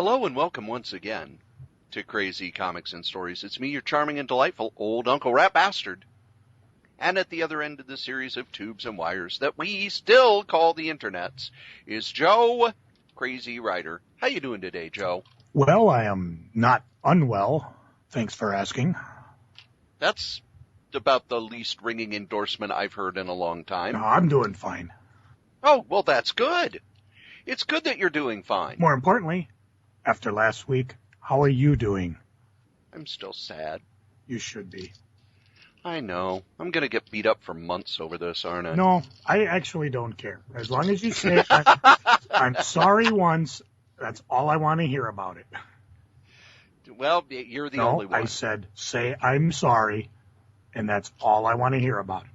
Hello and welcome once again to Crazy Comics and Stories. It's me, your charming and delightful old Uncle Rat Bastard. And at the other end of the series of tubes and wires that we still call the internets is Joe, Crazy Writer. How you doing today, Joe? Well, I am not unwell. Thanks for asking. That's about the least ringing endorsement I've heard in a long time. No, I'm doing fine. Oh, well, that's good. It's good that you're doing fine. More importantly, after last week, how are you doing? I'm still sad. You should be. I know. I'm going to get beat up for months over this, aren't I? No, I actually don't care. As long as you say I'm sorry once, that's all I want to hear about it. Well, you're the only one. I said, say I'm sorry, and that's all I want to hear about it.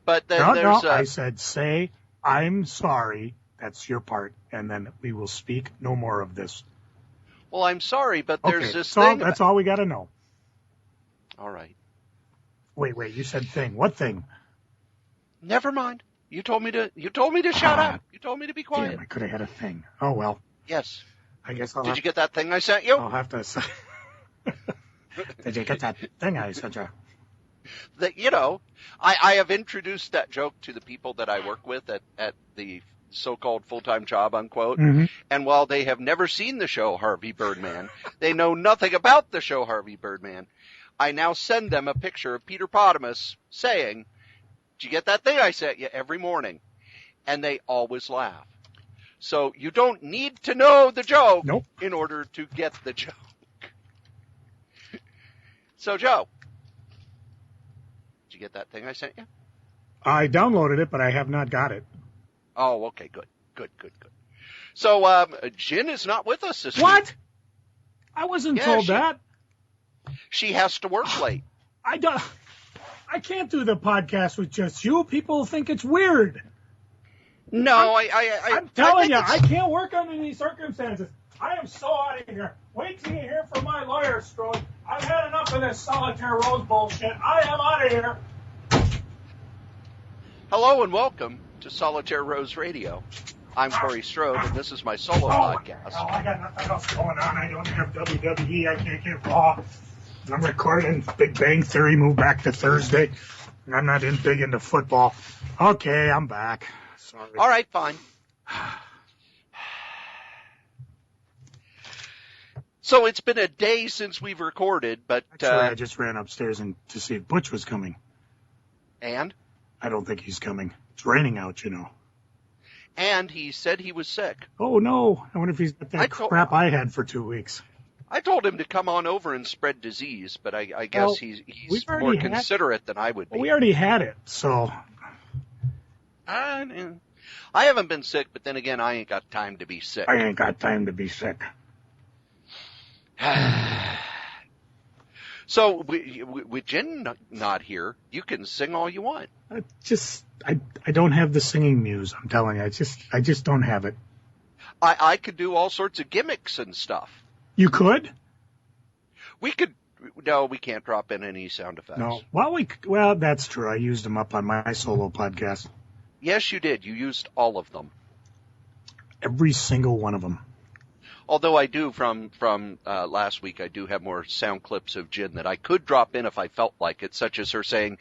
But then I said, say I'm sorry, that's your part, and then we will speak no more of this. Well, I'm sorry, but there's this so thing. That's all we got to know. All right. Wait, you said thing. What thing? Never mind. You told me to shut up. You told me to be quiet. Damn, I could have had a thing. Oh, well. Yes. I guess Did you get that thing I sent you? I'll have to say. Did you get that thing I sent you? I have introduced that joke to the people that I work with at the so-called full-time job, unquote. Mm-hmm. And while they have never seen the show Harvey Birdman, they know nothing about the show Harvey Birdman. I now send them a picture of Peter Potamus saying, "Did you get that thing I sent you?" every morning. And they always laugh. So you don't need to know the joke in order to get the joke. So, Joe, did you get that thing I sent you? I downloaded it, but I have not got it. Oh, okay, good. So, Jen is not with us this week. What? I wasn't told that. She has to work late. I can't do the podcast with just you. People think it's weird. No, I'm telling you, I can't work under these circumstances. I am so out of here. Wait till you hear from my lawyer, Strode. I've had enough of this solitaire rose bullshit. I am out of here. Hello and welcome to Solitaire Rose Radio. I'm Corey Strode, and this is my solo podcast. Oh, I got nothing else going on. I don't have WWE. I can't get Raw. I'm recording Big Bang Theory, moved back to Thursday. I'm not big into football. Okay, I'm back. Sorry. All right, fine. So it's been a day since we've recorded, but... Actually, I just ran upstairs to see if Butch was coming. And? I don't think he's coming. It's raining out, you know. And he said he was sick. Oh, no. I wonder if he's got that crap I had for 2 weeks. I told him to come on over and spread disease, but I guess he's more considerate than I would be. Well, we already had it, so... I haven't been sick, but then again, I ain't got time to be sick. I ain't got time to be sick. So, with Jen not here, you can sing all you want. I don't have the singing muse, I'm telling you. I just don't have it. I could do all sorts of gimmicks and stuff. You could? We could. No, we can't drop in any sound effects. No. Well, that's true. I used them up on my solo podcast. Yes, you did. You used all of them. Every single one of them. Although I do, from last week, I do have more sound clips of Jen that I could drop in if I felt like it, such as her saying,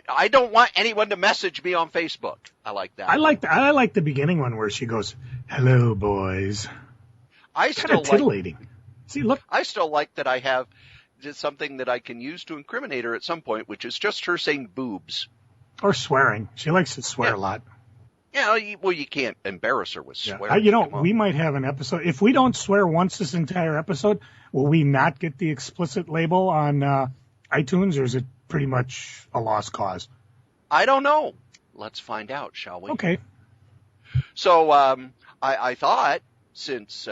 "I don't want anyone to message me on Facebook." I like that. I like the beginning one where she goes, "Hello, boys." Kind of titillating. See, look. I still like that I have something that I can use to incriminate her at some point, which is just her saying boobs. Or swearing. She likes to swear a lot. Yeah, well, you can't embarrass her with swearing. We might have an episode. If we don't swear once this entire episode, will we not get the explicit label on iTunes, or is it pretty much a lost cause? I don't know. Let's find out, shall we? Okay. So I thought, since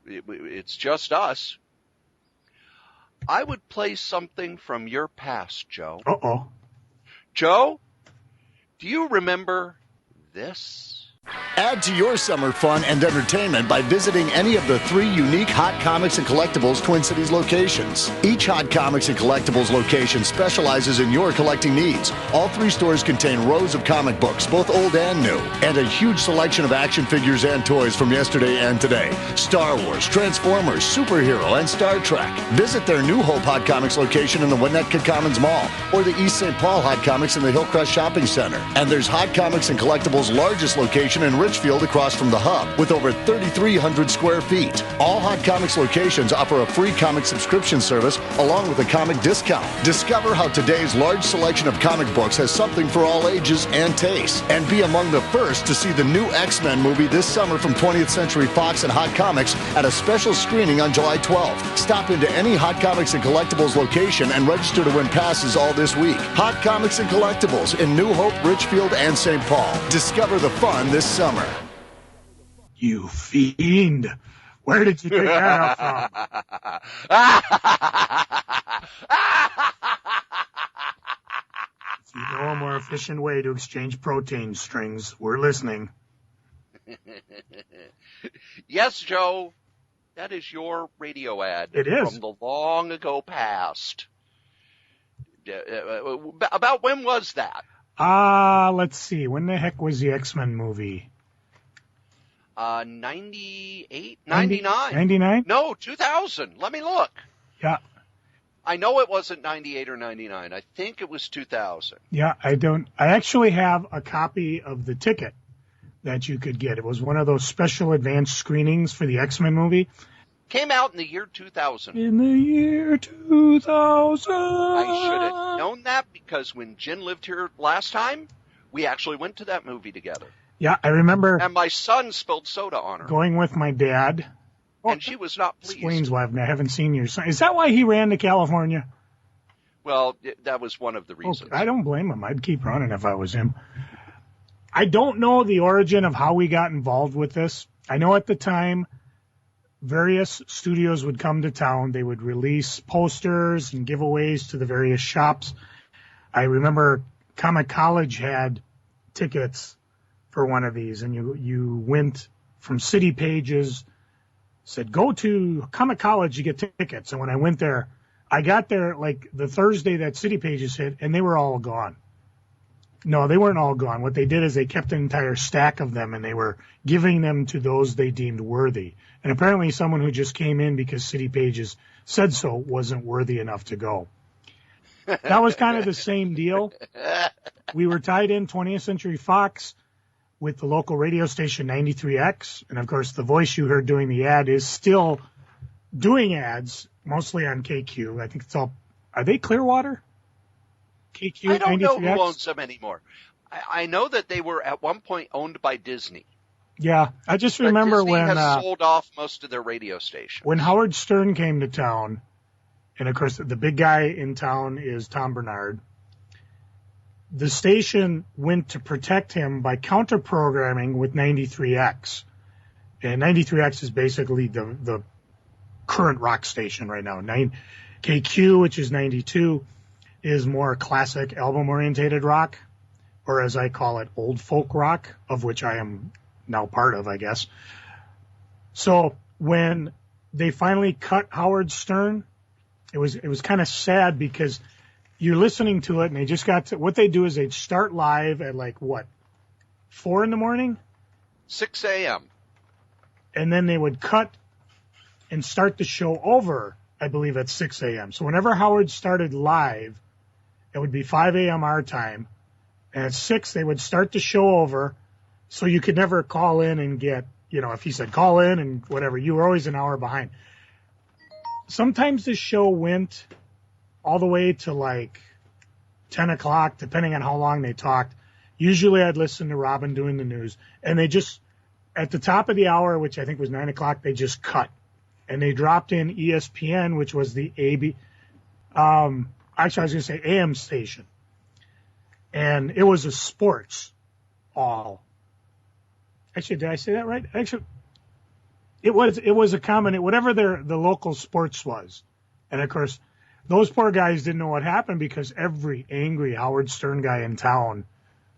it's just us, I would play something from your past, Joe. Uh-oh. Joe, do you remember this? Add to your summer fun and entertainment by visiting any of the 3 unique Hot Comics and Collectibles Twin Cities locations. Each Hot Comics and Collectibles location specializes in your collecting needs. All 3 stores contain rows of comic books, both old and new, and a huge selection of action figures and toys from yesterday and today. Star Wars, Transformers, Superhero, and Star Trek. Visit their New Hope Hot Comics location in the Winnetka Commons Mall or the East St. Paul Hot Comics in the Hillcrest Shopping Center. And there's Hot Comics and Collectibles' largest location in Richfield across from the Hub with over 3,300 square feet. All Hot Comics locations offer a free comic subscription service along with a comic discount. Discover how today's large selection of comic books has something for all ages and tastes. And be among the first to see the new X-Men movie this summer from 20th Century Fox and Hot Comics at a special screening on July 12th. Stop into any Hot Comics and Collectibles location and register to win passes all this week. Hot Comics and Collectibles in New Hope, Richfield, and St. Paul. Discover the fun this summer. You fiend. Where did you get that from? If you know a more efficient way to exchange protein strings, we're listening. Yes, Joe. That is your radio ad. It is. From the long ago past. About when was that? Let's see. When the heck was the X-Men movie? 98? 99? 99? No, 2000. Let me look. Yeah. I know it wasn't 98 or 99. I think it was 2000. Yeah, I actually have a copy of the ticket that you could get. It was one of those special advanced screenings for the X-Men movie. Came out in the year 2000. In the year 2000. I should have known that because when Jen lived here last time, we actually went to that movie together. Yeah, I remember. And my son spilled soda on her. Going with my dad. And she was not pleased. Explains why I haven't seen your son. Is that why he ran to California? Well, that was one of the reasons. I don't blame him. I'd keep running if I was him. I don't know the origin of how we got involved with this. I know at the time, various studios would come to town. They would release posters and giveaways to the various shops. I remember Comic College had tickets for one of these, and you went from City Pages, said, go to Comic College, you get tickets. And when I went there, I got there like the Thursday that City Pages hit, and they were all gone. No, they weren't all gone. What they did is they kept an entire stack of them, and they were giving them to those they deemed worthy. And apparently someone who just came in because City Pages said so wasn't worthy enough to go. That was kind of the same deal. We were tied in 20th Century Fox with the local radio station 93X. And, of course, the voice you heard doing the ad is still doing ads, mostly on KQ. I think it's all – are they Clearwater? KQ, I don't 93X? know who owns them anymore. I know that they were at one point owned by Disney. Yeah, I just remember Disney when has sold off most of their radio stations. When Howard Stern came to town, and, of course, the big guy in town is Tom Bernard, the station went to protect him by counter-programming with 93X. And 93X is basically the current rock station right now. KQ, which is 92, is more classic album-orientated rock, or as I call it, old folk rock, of which I am now part of, I guess. So when they finally cut Howard Stern, it was kind of sad because you're listening to it, and they just got to, what they do is they'd start live at 4 in the morning? 6 a.m. And then they would cut and start the show over, I believe, at 6 a.m. So whenever Howard started live, it would be 5 a.m. our time. And at 6, they would start the show over, so you could never call in and get, if he said call in and whatever, you were always an hour behind. Sometimes the show went all the way to 10 o'clock, depending on how long they talked. Usually I'd listen to Robin doing the news. And they just, at the top of the hour, which I think was 9 o'clock, they just cut. And they dropped in ESPN, which was the actually I was going to say AM station. And it was a sports all. Actually, did I say that right? Actually, it was a common, whatever the local sports was. And of course, those poor guys didn't know what happened because every angry Howard Stern guy in town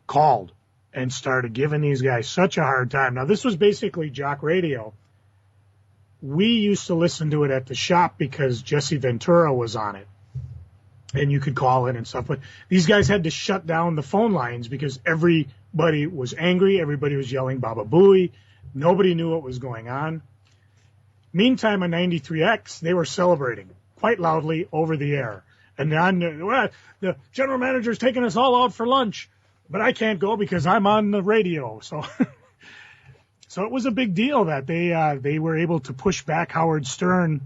called and started giving these guys such a hard time. Now, this was basically jock radio. We used to listen to it at the shop because Jesse Ventura was on it, and you could call in and stuff. But these guys had to shut down the phone lines because everybody was angry. Everybody was yelling Baba Booey. Nobody knew what was going on. Meantime, on 93X, they were celebrating quite loudly over the air. And the general manager's taking us all out for lunch, but I can't go because I'm on the radio. So so it was a big deal that they were able to push back Howard Stern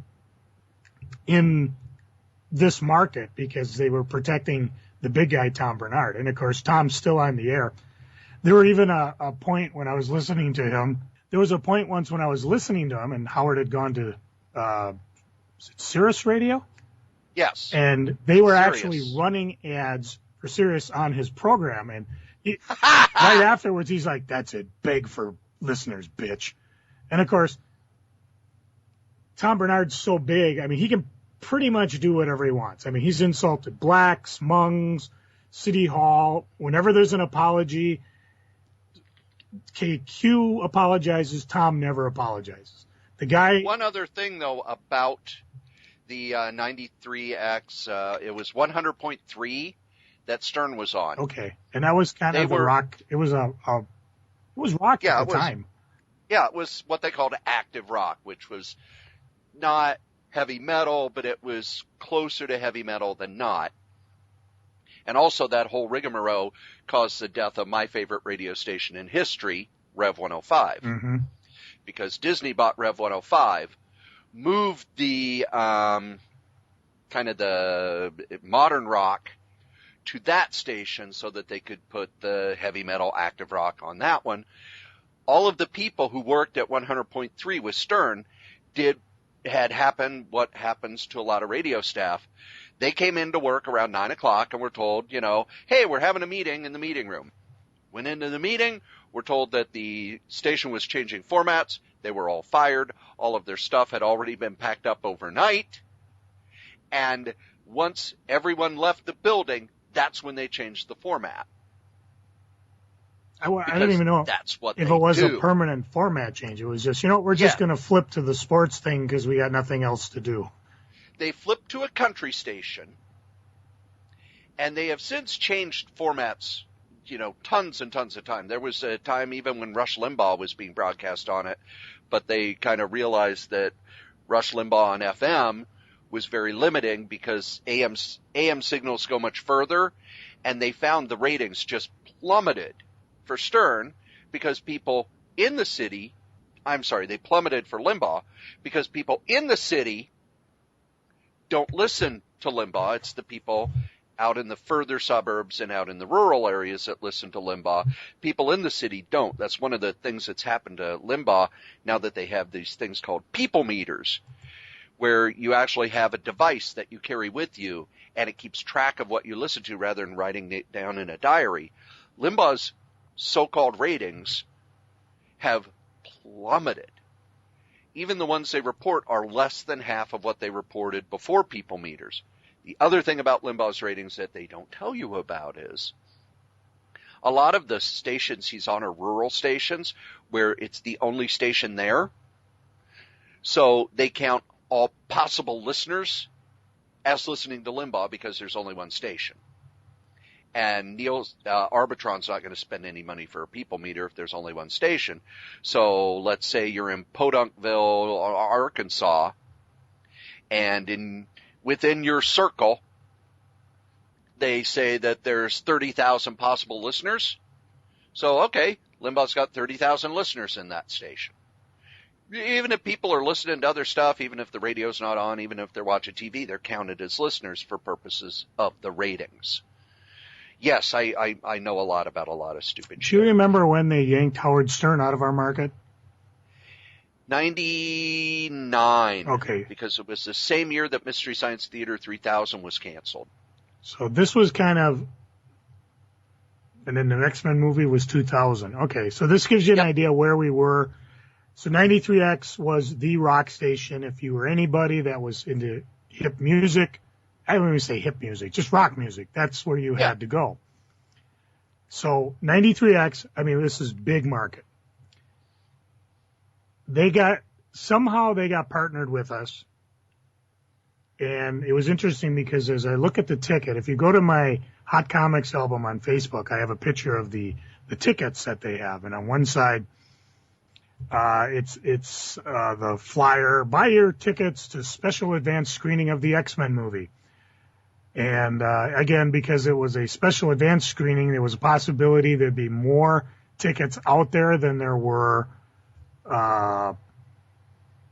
in this market because they were protecting the big guy, Tom Bernard. And, of course, Tom's still on the air. There were even a point when I was listening to him. There was a point once when I was listening to him, and Howard had gone to Sirius Radio? Yes. And they were Sirius. actually running ads for Sirius on his program. And right afterwards, he's like, that's it. Beg for listeners, bitch. And, of course, Tom Bernard's so big. I mean, he can pretty much do whatever he wants. I mean, he's insulted blacks, Hmongs, City Hall. Whenever there's an apology, KQ apologizes. Tom never apologizes. The guy. One other thing, though, about the 93X, it was 100.3 that Stern was on. Okay, and that was kind of a rock. It was it was rock at the time. Yeah, it was what they called active rock, which was not heavy metal, but it was closer to heavy metal than not. And also that whole rigmarole caused the death of my favorite radio station in history, Rev 105. Mm-hmm. Because Disney bought Rev 105, moved the kind of the modern rock to that station so that they could put the heavy metal active rock on that one. All of the people who worked at 100.3 with Stern had happened what happens to a lot of radio staff. They came into work around 9 o'clock and were told, hey, we're having a meeting in the meeting room. Went into the meeting, were told that the station was changing formats. They were all fired. All of their stuff had already been packed up overnight. And once everyone left the building, that's when they changed the format. I don't even know that's what if they it was do. A permanent format change. It was just, we're just going to flip to the sports thing because we got nothing else to do. They flipped to a country station, and they have since changed formats, tons and tons of time. There was a time even when Rush Limbaugh was being broadcast on it, but they kind of realized that Rush Limbaugh on FM was very limiting because AM signals go much further, and they found the ratings just plummeted for Stern because people in the city, they plummeted for Limbaugh because people in the city don't listen to Limbaugh. It's the people out in the further suburbs and out in the rural areas that listen to Limbaugh. People in the city don't. That's one of the things that's happened to Limbaugh now that they have these things called people meters, where you actually have a device that you carry with you and it keeps track of what you listen to rather than writing it down in a diary. Limbaugh's so-called ratings have plummeted. Even the ones they report are less than half of what they reported before people meters. The other thing about Limbaugh's ratings that they don't tell you about is a lot of the stations he's on are rural stations where it's the only station there. So they count all possible listeners as listening to Limbaugh because there's only one station. And Neil Arbitron's not going to spend any money for a people meter if there's only one station. So let's say you're in Podunkville, Arkansas, and within your circle, they say that there's 30,000 possible listeners. So, okay, Limbaugh's got 30,000 listeners in that station. Even if people are listening to other stuff, even if the radio's not on, even if they're watching TV, they're counted as listeners for purposes of the ratings. Yes, I know a lot about a lot of stupid shit. Do you remember when they yanked Howard Stern out of our market? 99. Okay. Because it was the same year that Mystery Science Theater 3000 was canceled. So this was kind of, and then the X-Men movie was 2000. Okay, so this gives you an idea where we were. So 93X was the rock station. If you were anybody that was into hip music, I don't even say hip music, just rock music. That's where you had to go. So 93X, I mean, this is big market. Somehow they got partnered with us. And it was interesting because as I look at the ticket, if you go to my Hot Comics album on Facebook, I have a picture of the tickets that they have. And on one side, it's the flyer, buy your tickets to special advanced screening of the X-Men movie. And again, because it was a special advanced screening, there was a possibility there'd be more tickets out there than there were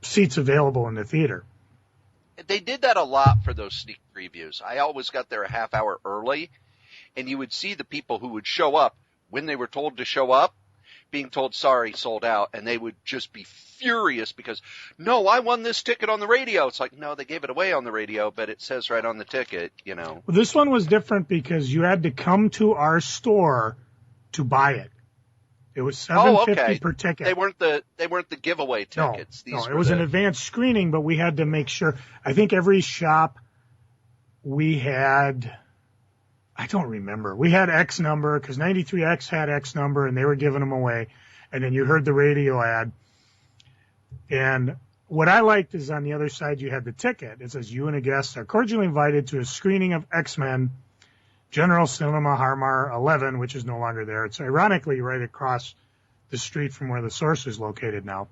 seats available in the theater. They did that a lot for those sneak previews. I always got there a half hour early, and you would see the people who would show up when they were told to show up, being told, sorry, sold out, and they would just be furious because, no, I won this ticket on the radio. It's like, no, they gave it away on the radio, but it says right on the ticket, you know. Well, this one was different because you had to come to our store to buy it. It was $7.50 per ticket. They weren't the giveaway tickets. No, it was an advanced screening, but we had to make sure. I think every shop we had, I don't remember. We had X number because 93X had X number and they were giving them away. And then you heard the radio ad. And what I liked is on the other side you had the ticket. It says you and a guest are cordially invited to a screening of X-Men General Cinema Harmar 11, which is no longer there. It's ironically right across the street from where the Source is located now.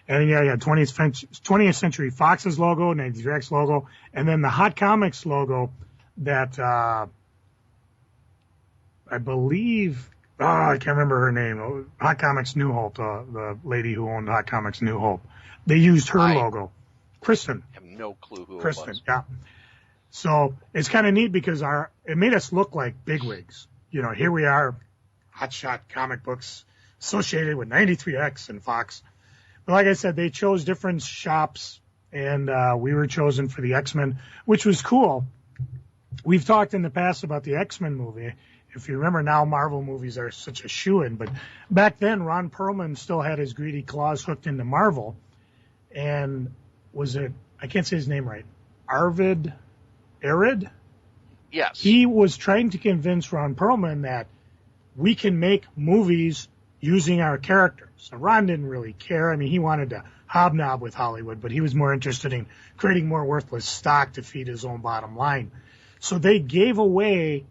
And yeah, you had 20th Century Fox's logo, 93X logo, and then the Hot Comics logo that I believe, I can't remember her name, Hot Comics New Hope, the lady who owned Hot Comics New Hope. They used her logo. Kristen. I have no clue who Kristen, it was. yeah. So it's kind of neat because it made us look like bigwigs. You know, here we are, hotshot comic books associated with 93X and Fox. But like I said, they chose different shops, and we were chosen for the X-Men, which was cool. We've talked in the past about the X-Men movie. If you remember, now Marvel movies are such a shoo-in. But back then, Ron Perlman still had his greedy claws hooked into Marvel. And I can't say his name right, Arid? Yes. He was trying to convince Ron Perlman that we can make movies using our characters. So Ron didn't really care. I mean, he wanted to hobnob with Hollywood, but he was more interested in creating more worthless stock to feed his own bottom line. So they gave away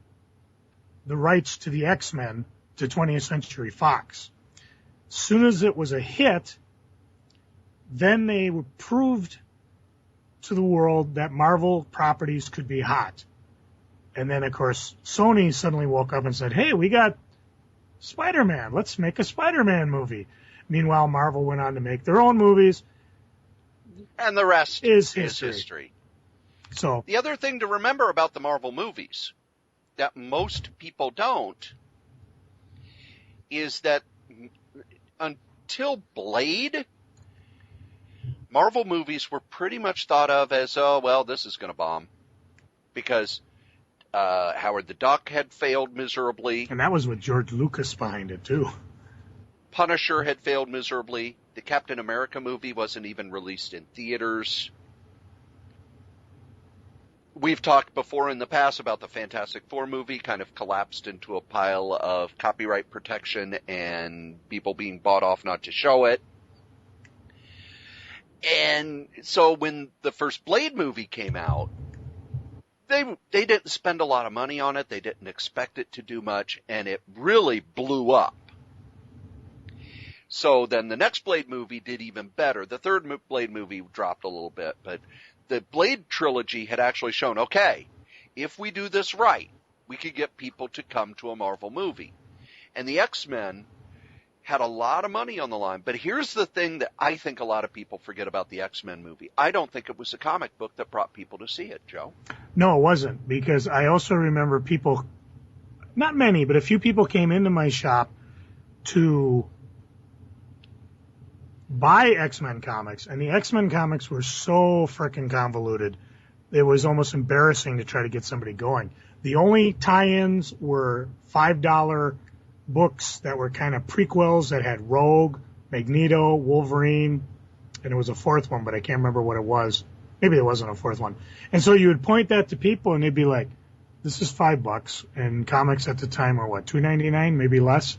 the rights to the X-Men to 20th Century Fox. As soon as it was a hit, then they proved to the world that Marvel properties could be hot. And then, of course, Sony suddenly woke up and said, hey, we got Spider-Man. Let's make a Spider-Man movie. Meanwhile, Marvel went on to make their own movies. And the rest is history. So the other thing to remember about the Marvel movies that most people don't is that until Blade, Marvel movies were pretty much thought of as, oh, well, this is going to bomb. Because Howard the Duck had failed miserably. And that was with George Lucas behind it, too. Punisher had failed miserably. The Captain America movie wasn't even released in theaters. We've talked before in the past about the Fantastic Four movie kind of collapsed into a pile of copyright protection and people being bought off not to show it. And so when the first Blade movie came out, they didn't spend a lot of money on it. They didn't expect it to do much, and it really blew up. So then the next Blade movie did even better. The third Blade movie dropped a little bit, but the Blade trilogy had actually shown, okay, if we do this right, we could get people to come to a Marvel movie. And the X-Men had a lot of money on the line. But here's the thing that I think a lot of people forget about the X-Men movie. I don't think it was a comic book that brought people to see it, Joe. No, it wasn't, because I also remember people, not many, but a few people came into my shop to buy X-Men comics, and the X-Men comics were so freaking convoluted, it was almost embarrassing to try to get somebody going. The only tie-ins were $5 books that were kind of prequels that had Rogue, Magneto, Wolverine, and it was a fourth one, but I can't remember what it was. Maybe there wasn't a fourth one. And so you would point that to people, and they'd be like, This is $5, and comics at the time were what, $2.99, maybe less?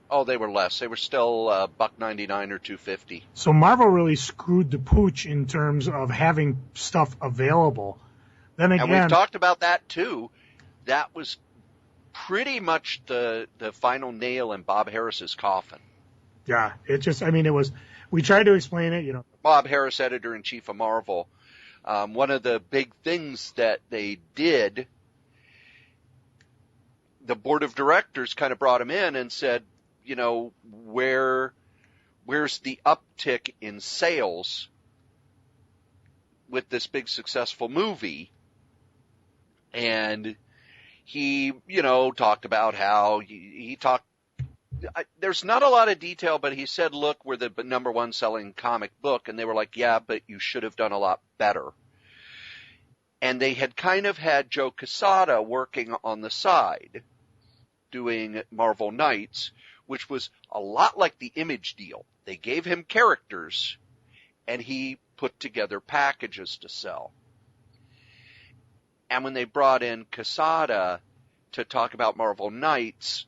Oh, they were less. They were still $1.99 or $2.50. So Marvel really screwed the pooch in terms of having stuff available. Then again, and we've talked about that too. That was pretty much the final nail in Bob Harris's coffin. Yeah, it just, I mean, it was, we tried to explain it, you know. Bob Harris, editor-in-chief of Marvel, one of the big things that they did, the board of directors kind of brought him in and said, you know, where's the uptick in sales with this big successful movie? And he, you know, talked about how he talked, there's not a lot of detail, but he said, look, we're the number one selling comic book. And they were like, yeah, but you should have done a lot better. And they had kind of had Joe Quesada working on the side doing Marvel Knights, which was a lot like the Image deal. They gave him characters and he put together packages to sell. And when they brought in Quesada to talk about Marvel Knights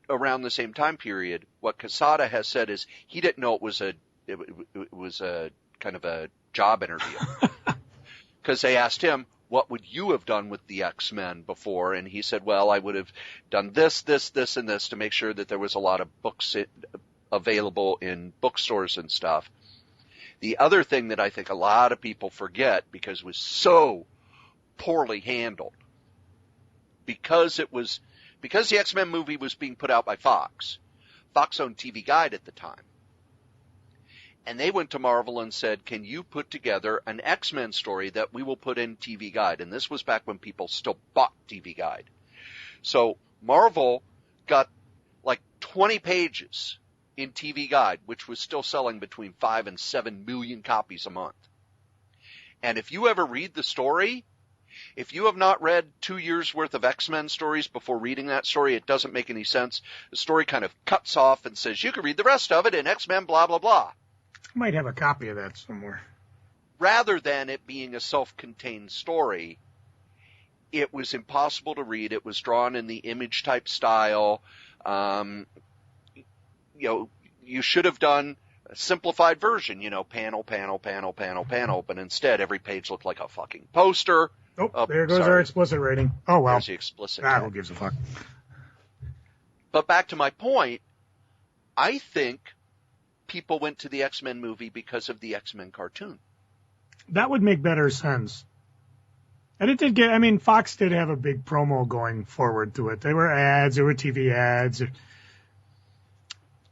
around the same time period, what Quesada has said is he didn't know it was a kind of a job interview. Because they asked him, what would you have done with the X-Men before? And he said, well, I would have done this, this, this, and this to make sure that there was a lot of books available in bookstores and stuff. The other thing that I think a lot of people forget, because it was so poorly handled, because the X-Men movie was being put out by Fox. Fox owned TV Guide at the time. And they went to Marvel and said, can you put together an X-Men story that we will put in TV Guide? And this was back when people still bought TV Guide. So Marvel got like 20 pages in TV Guide, which was still selling between 5 and 7 million copies a month. And if you ever read the story, if you have not read 2 years worth of X-Men stories before reading that story, it doesn't make any sense. The story kind of cuts off and says, you can read the rest of it in X-Men blah, blah, blah. I might have a copy of that somewhere. Rather than it being a self-contained story, it was impossible to read. It was drawn in the Image type style. You know, you should have done a simplified version, you know, panel, panel, panel, panel, panel, but instead every page looked like a fucking poster. Oh, there goes our explicit rating. Oh, well. There's the explicit. Who gives a fuck? But back to my point, I think people went to the X-Men movie because of the X-Men cartoon. That would make better sense. And it did get, I mean, Fox did have a big promo going forward to it. There were ads, there were TV ads.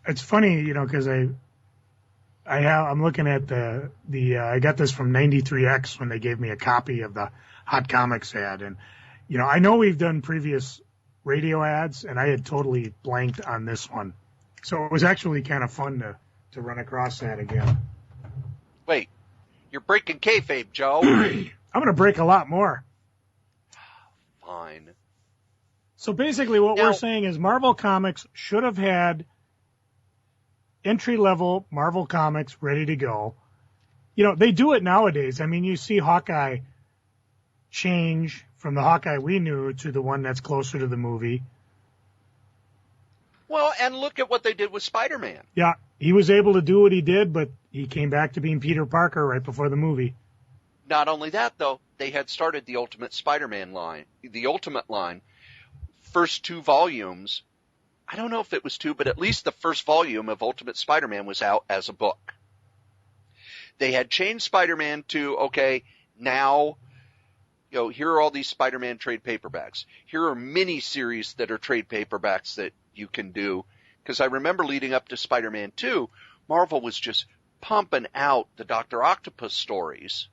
It's funny, you know, because I'm looking at I got this from 93X when they gave me a copy of the Hot Comics ad. And, you know, I know we've done previous radio ads, and I had totally blanked on this one. So it was actually kind of fun to run across that again. Wait, you're breaking kayfabe, Joe. I'm going to break a lot more. Fine. So basically what we're saying is Marvel Comics should have had entry-level Marvel Comics ready to go. You know, they do it nowadays. I mean, you see Hawkeye change from the Hawkeye we knew to the one that's closer to the movie. Well, and look at what they did with Spider-Man. Yeah, he was able to do what he did, but he came back to being Peter Parker right before the movie. Not only that, though, they had started the Ultimate Spider-Man line, the Ultimate line. First 2 volumes, I don't know if it was 2, but at least the first volume of Ultimate Spider-Man was out as a book. They had changed Spider-Man to, okay, now, you know, here are all these Spider-Man trade paperbacks. Here are mini-series that are trade paperbacks that you can do. Because I remember leading up to Spider-Man 2, Marvel was just pumping out the Dr. Octopus stories.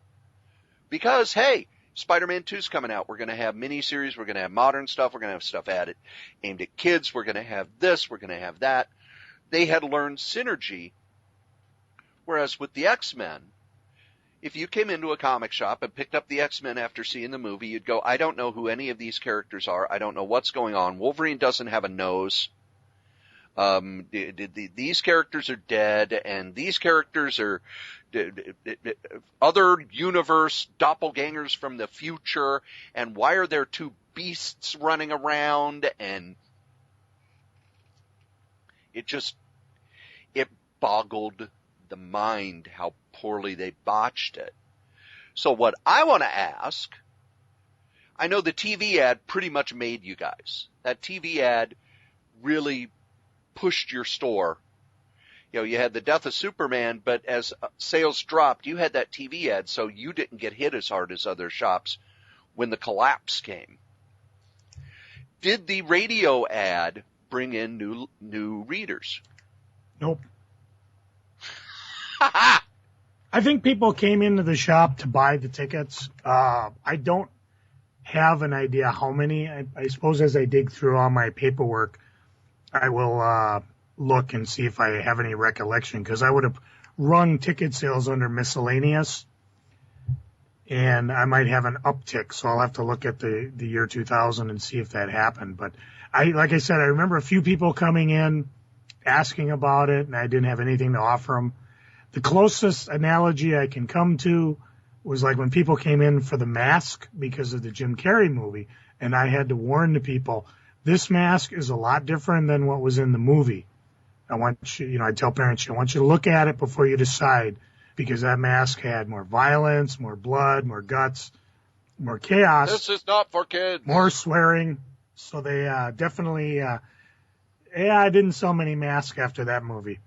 Because, hey, Spider-Man 2's coming out. We're going to have miniseries. We're going to have modern stuff. We're going to have stuff aimed at kids. We're going to have this. We're going to have that. They had learned synergy. Whereas with the X-Men, if you came into a comic shop and picked up the X-Men after seeing the movie, you'd go, I don't know who any of these characters are. I don't know what's going on. Wolverine doesn't have a nose. These characters are dead, and these characters are other universe doppelgangers from the future, and why are there 2 beasts running around, and it boggled the mind how poorly they botched it. So what I want to ask, I know the TV ad pretty much made you guys. That TV ad really pushed your store. You know, you had the death of Superman, but as sales dropped, you had that TV ad, so you didn't get hit as hard as other shops when the collapse came. Did the radio ad bring in new readers? Nope. I think people came into the shop to buy the tickets. I don't have an idea how many. I suppose as I dig through all my paperwork, I will look and see if I have any recollection, because I would have run ticket sales under miscellaneous, and I might have an uptick, so I'll have to look at the year 2000 and see if that happened. But like I said, I remember a few people coming in asking about it, and I didn't have anything to offer them. The closest analogy I can come to was like when people came in for the mask because of the Jim Carrey movie, and I had to warn the people, this mask is a lot different than what was in the movie. I want you, I tell parents, I want you to look at it before you decide, because that mask had more violence, more blood, more guts, more chaos. This is not for kids. More swearing. So they definitely, I didn't sell many masks after that movie.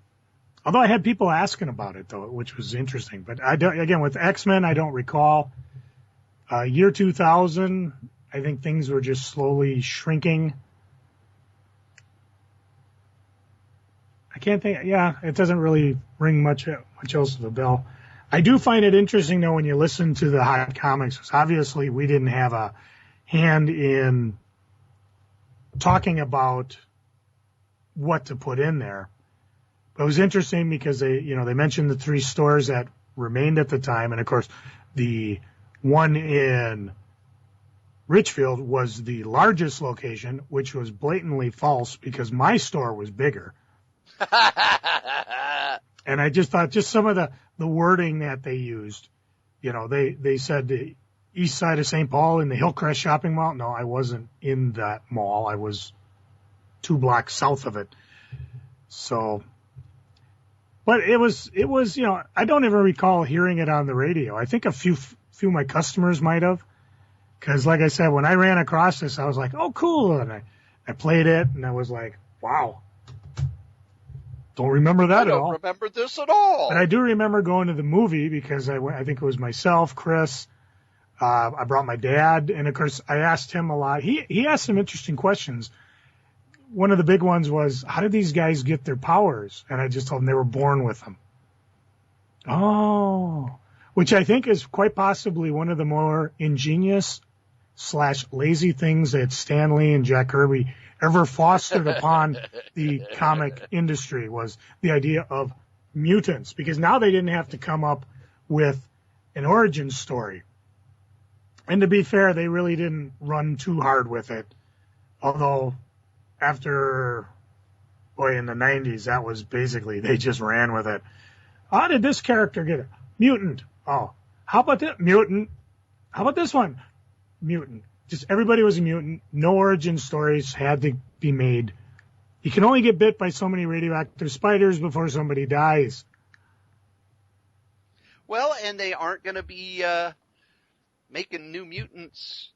Although I had people asking about it, though, which was interesting. But again, with X-Men, I don't recall. Year 2000, I think things were just slowly shrinking. I can't think. Yeah, it doesn't really ring much else of a bell. I do find it interesting, though, when you listen to the hot comics, because obviously we didn't have a hand in talking about what to put in there. But it was interesting because they mentioned the 3 stores that remained at the time, and of course, the one in Richfield was the largest location, which was blatantly false because my store was bigger. And I just thought some of the wording that they used, they said the east side of St. Paul in the Hillcrest shopping mall. No, I wasn't in that mall. I was 2 blocks south of it. So, but it was, I don't even recall hearing it on the radio. I think a few of my customers might have, because like I said, when I ran across this, I was like, oh, cool. And I played it and I was like, wow. Don't remember that at all. I don't remember this at all. But I do remember going to the movie because I think it was myself, Chris. I brought my dad, and of course I asked him a lot. He asked some interesting questions. One of the big ones was, how did these guys get their powers? And I just told him they were born with them. Oh, which I think is quite possibly one of the more ingenious / lazy things that Stan Lee and Jack Kirby ever fostered upon the comic industry, was the idea of mutants, because now they didn't have to come up with an origin story. And to be fair, they really didn't run too hard with it. Although after, in the 90s, that was basically, they just ran with it. How did this character get it? Mutant. Oh, how about that? Mutant. How about this one? Mutant. Just everybody was a mutant. No origin stories had to be made. You can only get bit by so many radioactive spiders before somebody dies. Well, and they aren't going to be making new mutants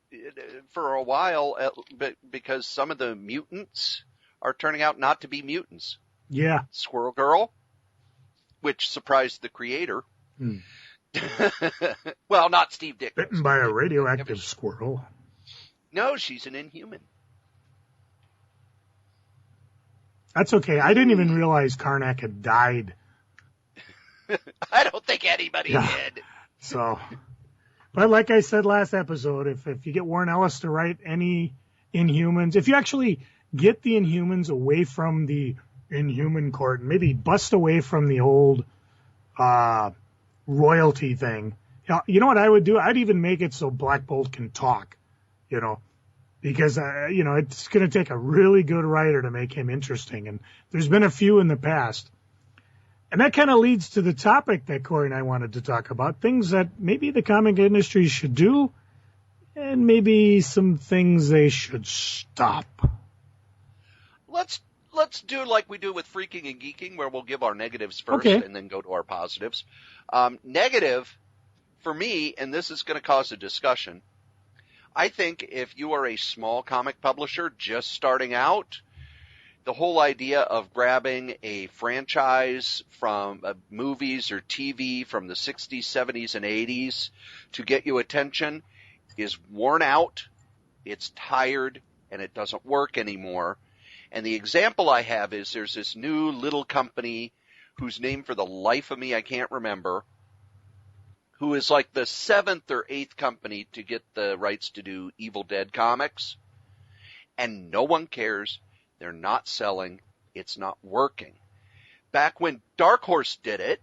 for a while, because some of the mutants are turning out not to be mutants. Yeah. Squirrel Girl, which surprised the creator. Well, not Steve Ditko. Bitten by a radioactive squirrel. No, she's an Inhuman. That's okay. I didn't even realize Karnak had died. I don't think anybody did. So, but like I said last episode, if you get Warren Ellis to write any Inhumans, if you actually get the Inhumans away from the Inhuman court, maybe bust away from the old royalty thing, you know what I would do? I'd even make it so Black Bolt can talk. Because, it's going to take a really good writer to make him interesting. And there's been a few in the past. And that kind of leads to the topic that Corey and I wanted to talk about, things that maybe the comic industry should do. and maybe some things they should stop. Let's do like we do with Freaking and Geeking, where we'll give our negatives first Okay. and then go to our positives. Negative, for me, and this is going to cause a discussion, I think if you are a small comic publisher just starting out, the whole idea of grabbing a franchise from movies or TV from the 60s, 70s, and 80s to get you attention is worn out, it's tired, and it doesn't work anymore. And the example I have is there's this new little company whose name for the life of me I can't remember, who is like the 7th or 8th company to get the rights to do Evil Dead comics. And no one cares. They're not selling. It's not working. Back when Dark Horse did it,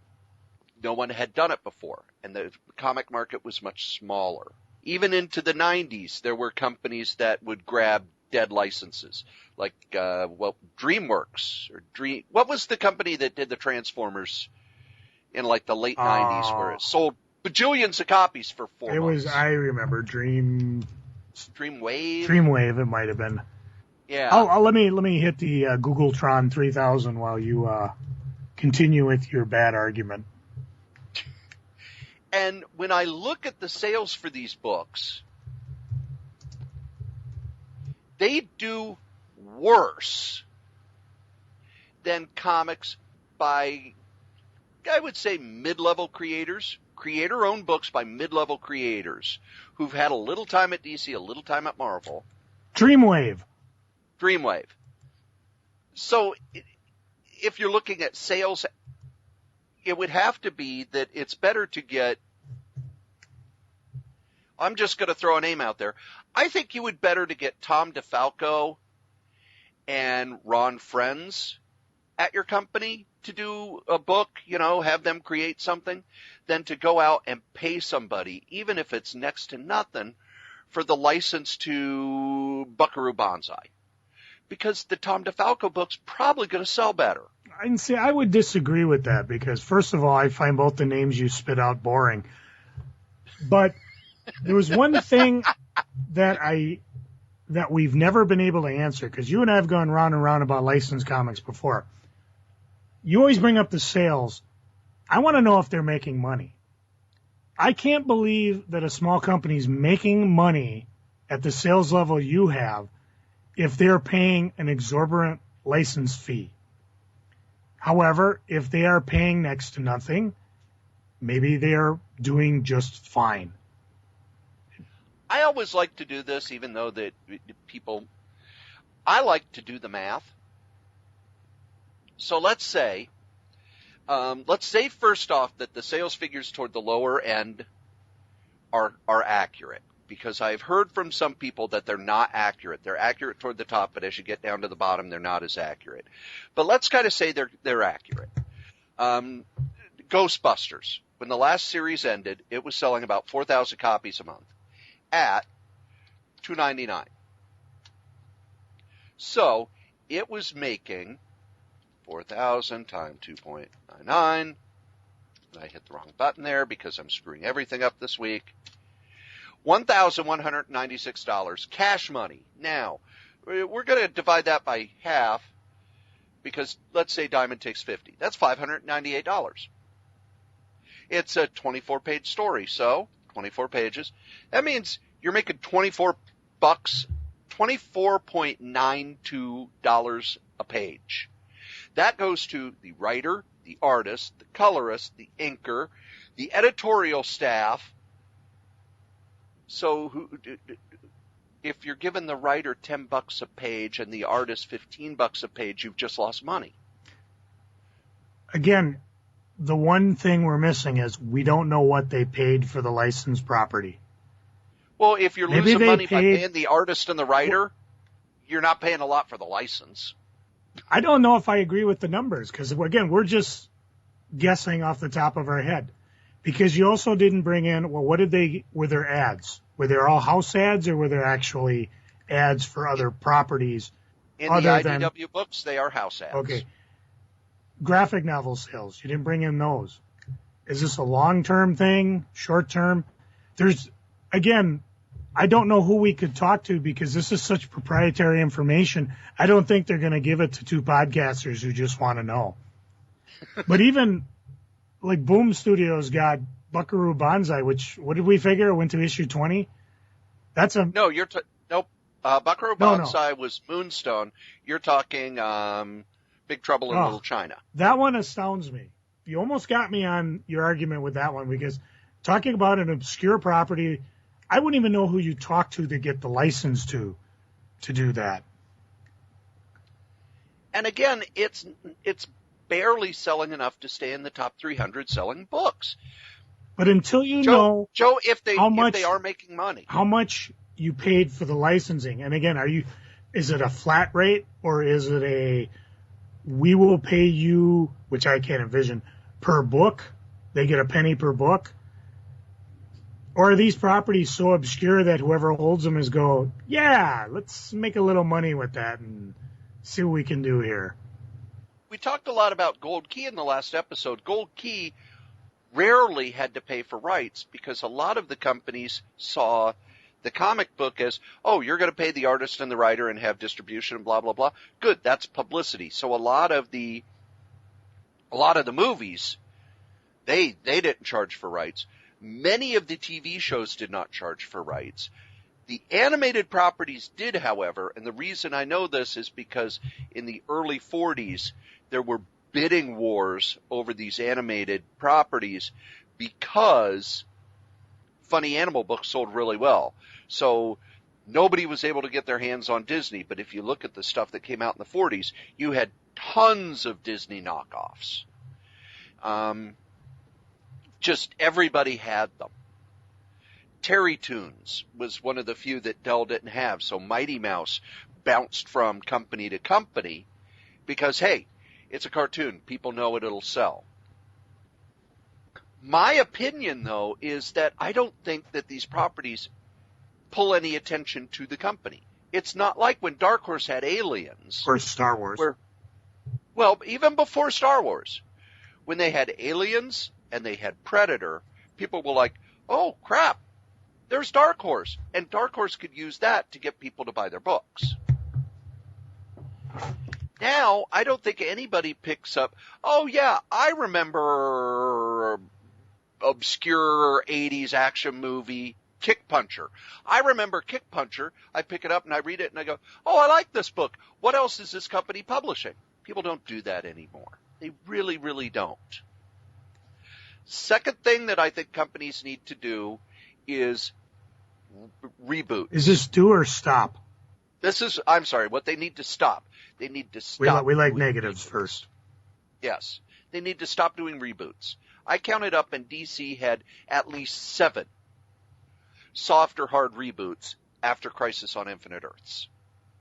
no one had done it before. And the comic market was much smaller. Even into the 90s, there were companies that would grab dead licenses. Like, DreamWorks or what was the company that did the Transformers in like the late 90s where it sold bajillions of copies for 4 months? I remember Dreamwave? Dreamwave, it might have been. Yeah. Let me hit the Googletron 3000 while you continue with your bad argument. And when I look at the sales for these books, they do worse than comics by, I would say, mid-level creators, creator-owned books by mid-level creators who've had a little time at DC, a little time at Marvel. Dreamwave. So if you're looking at sales, it would have to be that it's better to get, I'm just going to throw a name out there. I think you would better to get Tom DeFalco and Ron Friends at your company to do a book, have them create something, than to go out and pay somebody, even if it's next to nothing, for the license to Buckaroo Banzai. Because the Tom DeFalco book's probably going to sell better. And see, I would disagree with that because, first of all, I find both the names you spit out boring. But there was one thing that we've never been able to answer, because you and I have gone round and round about licensed comics before. You always bring up the sales. I want to know if they're making money. I can't believe that a small company is making money at the sales level you have if they're paying an exorbitant license fee. However, if they are paying next to nothing, maybe they're doing just fine. I always like to do this, even though that I like to do the math. So let's say first off that the sales figures toward the lower end are accurate, because I've heard from some people that they're not accurate. They're accurate toward the top, but as you get down to the bottom, they're not as accurate. But let's kind of say they're accurate. Ghostbusters, when the last series ended, it was selling about 4,000 copies a month at $2.99. So it was making 4,000 times 2.99. I hit the wrong button there because I'm screwing everything up this week. $1,196 cash money. Now, we're going to divide that by half because let's say Diamond takes 50. That's $598. It's a 24-page story, so 24 pages. That means you're making $24, $24.92 a page. That goes to the writer, the artist, the colorist, the inker, the editorial staff. So if you're giving the writer $10 a page and the artist $15 a page, you've just lost money. Again, the one thing we're missing is we don't know what they paid for the licensed property. Well, if you're losing money by paying the artist and the writer, you're not paying a lot for the license. I don't know if I agree with the numbers because, again, we're just guessing off the top of our head. Because you also didn't bring in, well, were there ads? Were there all house ads or were there actually ads for other properties? In the IDW books, they are house ads. Okay. Graphic novel sales, you didn't bring in those. Is this a long-term thing, short-term? Again, I don't know who we could talk to because this is such proprietary information. I don't think they're going to give it to two podcasters who just want to know. But even like Boom Studios got Buckaroo Banzai, which, what did we figure? It went to issue 20? That's a... No, nope. Buckaroo Banzai was Moonstone. You're talking Big Trouble in Little China. That one astounds me. You almost got me on your argument with that one because talking about an obscure property, I wouldn't even know who you talk to get the license to do that. And again, it's barely selling enough to stay in the top 300 selling books. But until you know, Joe, if they are making money, how much you paid for the licensing, and again, is it a flat rate or is it we will pay you, which I can't envision, per book? They get a penny per book. Or are these properties so obscure that whoever holds them yeah, let's make a little money with that and see what we can do here? We talked a lot about Gold Key in the last episode. Gold Key rarely had to pay for rights because a lot of the companies saw the comic book as, oh, you're going to pay the artist and the writer and have distribution and blah, blah, blah. Good, that's publicity. So a lot of the movies, they didn't charge for rights. Many of the TV shows did not charge for rights. The animated properties did, however, and the reason I know this is because in the early 40s, there were bidding wars over these animated properties because funny animal books sold really well. So nobody was able to get their hands on Disney, but if you look at the stuff that came out in the 40s, you had tons of Disney knockoffs. Just everybody had them. Terry Toons was one of the few that Dell didn't have, so Mighty Mouse bounced from company to company because, hey, it's a cartoon. People know it, it'll sell. My opinion, though, is that I don't think that these properties pull any attention to the company. It's not like when Dark Horse had Aliens. Or Star Wars. Well, even before Star Wars. When they had Aliens and they had Predator, people were like, oh, crap, there's Dark Horse. And Dark Horse could use that to get people to buy their books. Now, I don't think anybody picks up, oh, yeah, I remember obscure 80s action movie Kick Puncher. I remember Kick Puncher. I pick it up and I read it and I go, oh, I like this book. What else is this company publishing? People don't do that anymore. They really, really don't. Second thing that I think companies need to do is reboot. Is this do or stop? I'm sorry, what they need to stop. They need to stop. We like negatives first. Yes. They need to stop doing reboots. I counted up and DC had at least 7 soft or hard reboots after Crisis on Infinite Earths.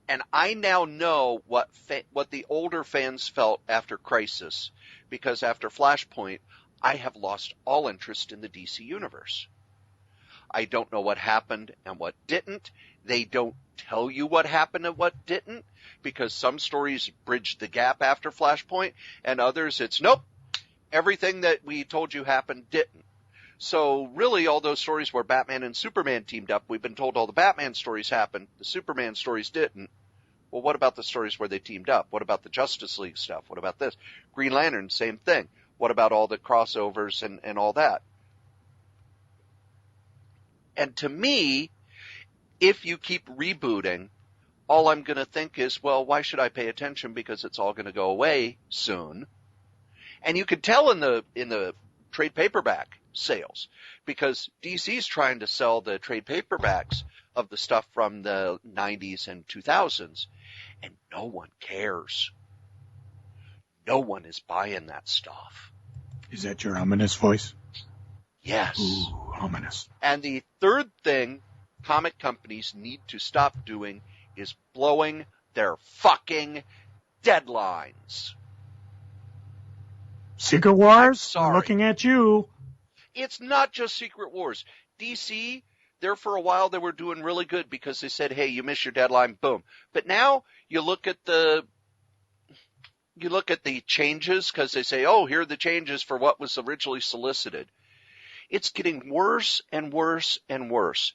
And I now know what the older fans felt after Crisis, because after Flashpoint, I have lost all interest in the DC universe. I don't know what happened and what didn't. They don't tell you what happened and what didn't, because some stories bridge the gap after Flashpoint, and others it's nope, everything that we told you happened didn't. So really all those stories where Batman and Superman teamed up, we've been told all the Batman stories happened, the Superman stories didn't. Well, what about the stories where they teamed up? What about the Justice League stuff? What about this? Green Lantern, same thing. What about all the crossovers and all that? And to me, if you keep rebooting, all I'm going to think is, well, why should I pay attention? Because it's all going to go away soon. And you can tell in the trade paperback sales, because DC's trying to sell the trade paperbacks of the stuff from the 90s and 2000s, and no one cares. No one is buying that stuff. Is that your ominous voice? Yes. Ooh, ominous. And the third thing comic companies need to stop doing is blowing their fucking deadlines. Secret Wars? I'm looking at you. It's not just Secret Wars. DC, there for a while they were doing really good because they said, hey, you miss your deadline, boom. But now you look at the changes because they say, oh, here are the changes for what was originally solicited. It's getting worse and worse and worse.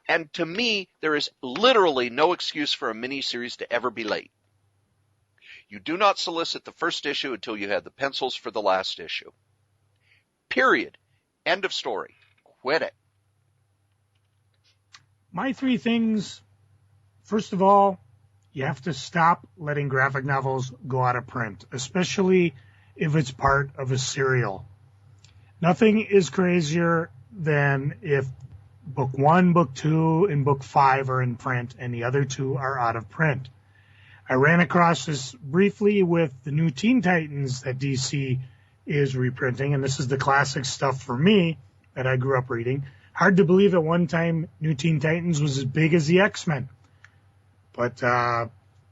And to me, there is literally no excuse for a miniseries to ever be late. You do not solicit the first issue until you have the pencils for the last issue. Period. End of story. Quit it. My 3 things, first of all, you have to stop letting graphic novels go out of print, especially if it's part of a serial. Nothing is crazier than if book 1, book 2, and book 5 are in print and the other 2 are out of print. I ran across this briefly with the new Teen Titans that DC is reprinting, and this is the classic stuff for me that I grew up reading. Hard to believe at one time New Teen Titans was as big as the X-Men. But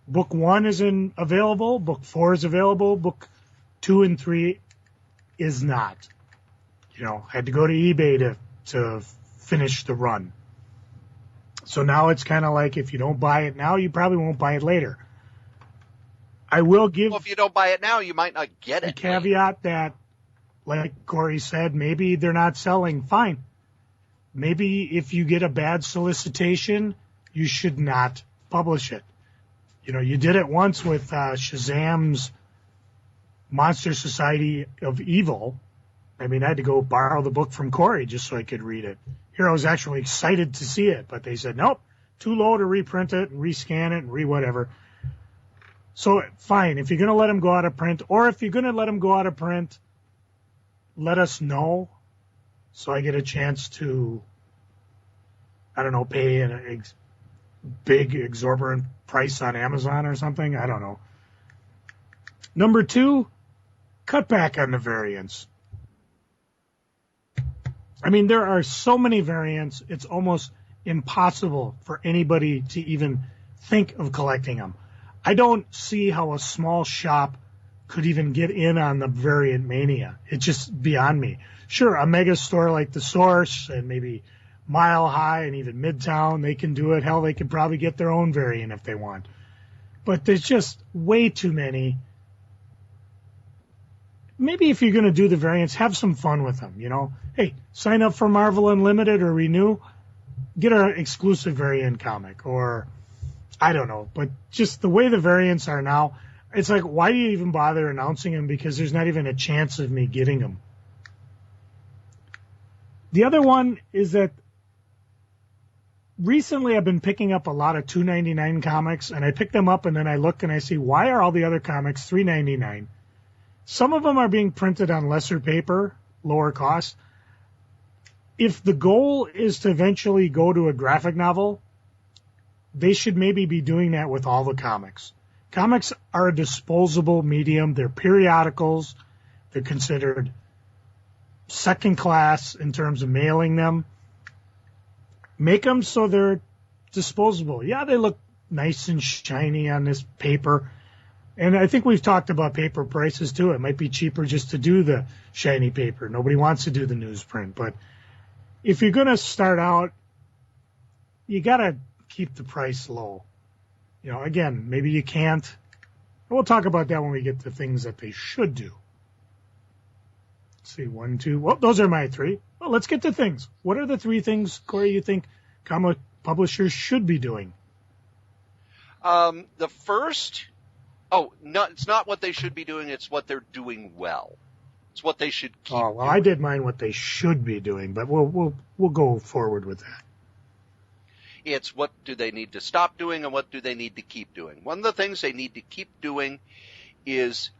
book 1 isn't available, book 4 is available, book 2 and 3 is not. Had to go to eBay to finish the run. So now it's kind of like if you don't buy it now, you probably won't buy it later. I will give... Well, if you don't buy it now, you might not get it. A caveat that, like Corey said, maybe they're not selling. Fine. Maybe if you get a bad solicitation, you should not publish it. You did it once with Shazam's Monster Society of Evil. I had to go borrow the book from Corey just so I could read it. Here I was actually excited to see it, but they said, nope, too low to reprint it and rescan it and whatever. So, fine, if you're going to let them go out of print, or if you're going to let them go out of print, let us know so I get a chance to, pay a big exorbitant price on Amazon or something. I don't know. Number 2, cut back on the variants. There are so many variants, it's almost impossible for anybody to even think of collecting them. I don't see how a small shop could even get in on the variant mania. It's just beyond me. Sure, a mega store like The Source and maybe Mile High and even Midtown, they can do it. Hell, they could probably get their own variant if they want. But there's just way too many. Maybe if you're going to do the variants, have some fun with them, Hey, sign up for Marvel Unlimited or Renew. Get an exclusive variant comic or, I don't know. But just the way the variants are now, it's like, why do you even bother announcing them? Because there's not even a chance of me getting them. The other one is that recently I've been picking up a lot of $2.99 comics, and I pick them up and then I look and I see, why are all the other comics $3.99? Some of them are being printed on lesser paper, lower cost. If the goal is to eventually go to a graphic novel, they should maybe be doing that with all the comics. Comics are a disposable medium. They're periodicals. They're considered second class in terms of mailing them. Make them so they're disposable. Yeah, they look nice and shiny on this paper. And I think we've talked about paper prices, too. It might be cheaper just to do the shiny paper. Nobody wants to do the newsprint. But if you're going to start out, you got to keep the price low. Again, maybe you can't. We'll talk about that when we get to things that they should do. Let's see, 1, 2. Well, those are my 3. Well, let's get to things. What are the 3 things, Corey, you think comic publishers should be doing? The first... Oh, no, it's not what they should be doing. It's what they're doing well. It's what they should keep doing. I did mine what they should be doing, but we'll go forward with that. It's what do they need to stop doing and what do they need to keep doing. One of the things they need to keep doing is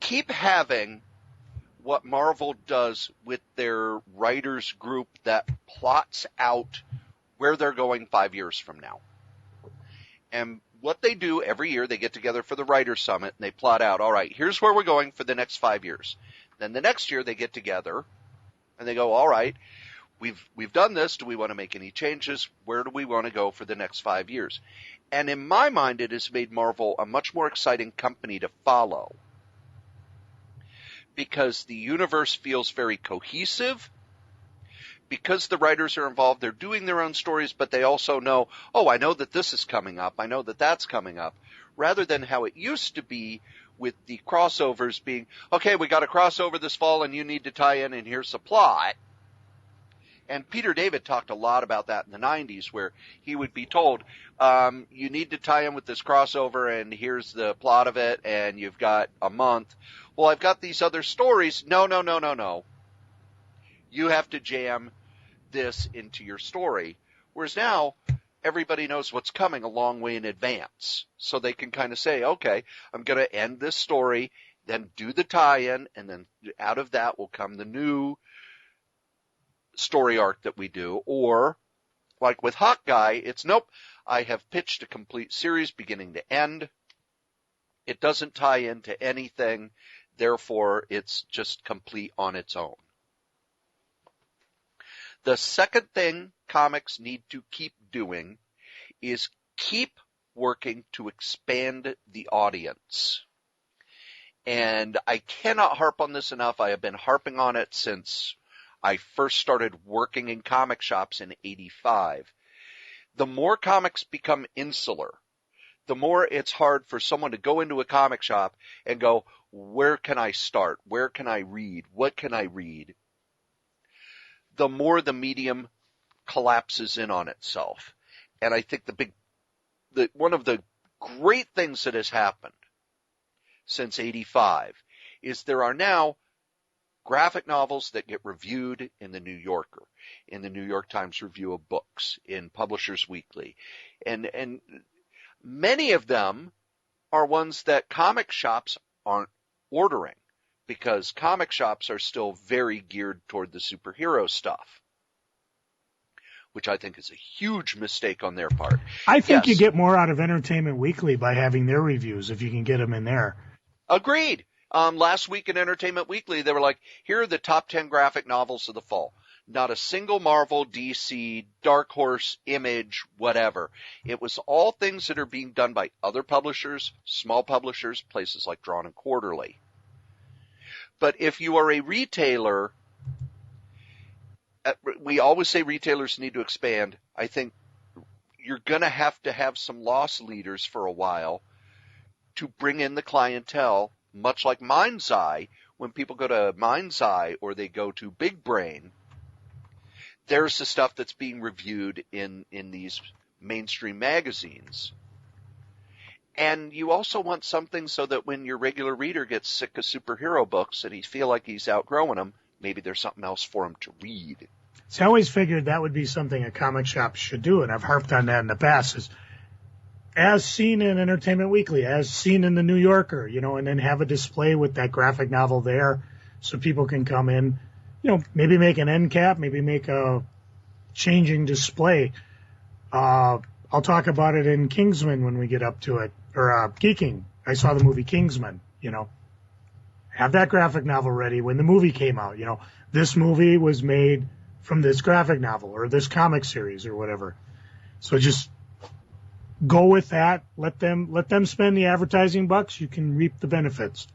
keep having what Marvel does with their writers group that plots out where they're going 5 years from now. And what they do every year, they get together for the Writers' Summit, and they plot out, all right, here's where we're going for the next 5 years. Then the next year, they get together, and they go, all right, we've done this. Do we want to make any changes? Where do we want to go for the next 5 years? And in my mind, it has made Marvel a much more exciting company to follow because the universe feels very cohesive. Because the writers are involved, they're doing their own stories, but they also know, oh, I know that this is coming up. I know that that's coming up. Rather than how it used to be with the crossovers being, okay, we got a crossover this fall and you need to tie in and here's the plot. And Peter David talked a lot about that in the 90s, where he would be told, you need to tie in with this crossover, and here's the plot of it, and you've got a month. Well, I've got these other stories. No. You have to jam this into your story. Whereas now, everybody knows what's coming a long way in advance. So they can kind of say, okay, I'm going to end this story, then do the tie-in, and then out of that will come the new story arc that we do. Or, like with Hawkeye, it's nope, I have pitched a complete series beginning to end. It doesn't tie into anything, therefore it's just complete on its own. The second thing comics need to keep doing is keep working to expand the audience. And I cannot harp on this enough. I have been harping on it since I first started working in comic shops in '85. The more comics become insular, the more it's hard for someone to go into a comic shop and go, where can I start? Where can I read? What can I read? The more the medium collapses in on itself. And I think one of the great things that has happened since '85 is there are now graphic novels that get reviewed in the New Yorker, in the New York Times Review of Books, in Publishers Weekly. And many of them are ones that comic shops aren't ordering, because comic shops are still very geared toward the superhero stuff, which I think is a huge mistake on their part. I think you get more out of Entertainment Weekly by having their reviews, if you can get them in there. Agreed. Last week in Entertainment Weekly, they were like, here are the top 10 graphic novels of the fall. Not a single Marvel, DC, Dark Horse, Image, whatever. It was all things that are being done by other publishers, small publishers, places like Drawn and Quarterly. But if you are a retailer, we always say retailers need to expand. I think you're going to have some loss leaders for a while to bring in the clientele, much like Mind's Eye. When people go to Mind's Eye or they go to Big Brain, there's the stuff that's being reviewed in these mainstream magazines. And you also want something so that when your regular reader gets sick of superhero books and he feel like he's outgrowing them, maybe there's something else for him to read. So I always figured that would be something a comic shop should do, and I've harped on that in the past, is as seen in Entertainment Weekly, as seen in the New Yorker, and then have a display with that graphic novel there so people can come in, maybe make an end cap, maybe make a changing display. I'll talk about it in Kingsman when we get up to it, or Geeking. I saw the movie Kingsman, have that graphic novel ready when the movie came out. This movie was made from this graphic novel or this comic series or whatever. So just go with that. Let them spend the advertising bucks. You can reap the benefits.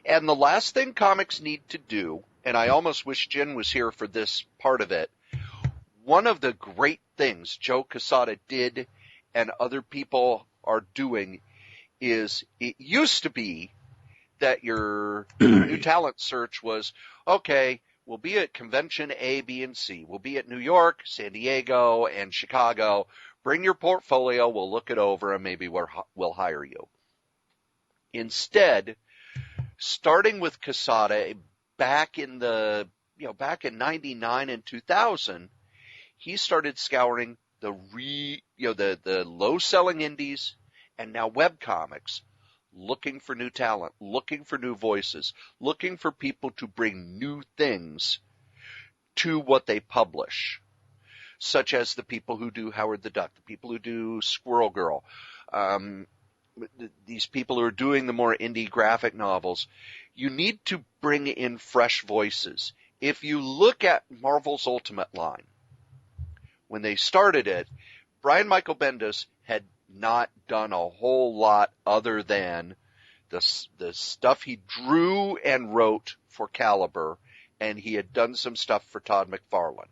And the last thing comics need to do, and I almost wish Jen was here for this part of it, one of the great things Joe Quesada did and other people are doing is, it used to be that your new talent search was, okay, we'll be at convention A, B, and C. We'll be at New York, San Diego, and Chicago. Bring your portfolio, we'll look it over, and maybe we'll hire you. Instead, starting with Quesada back in 99 and 2000, he started scouring the low-selling indies and now webcomics, looking for new talent, looking for new voices, looking for people to bring new things to what they publish, such as the people who do Howard the Duck, the people who do Squirrel Girl, these people who are doing the more indie graphic novels. You need to bring in fresh voices. If you look at Marvel's Ultimate line, when they started it, Brian Michael Bendis had not done a whole lot other than the stuff he drew and wrote for Caliber, and he had done some stuff for Todd McFarlane.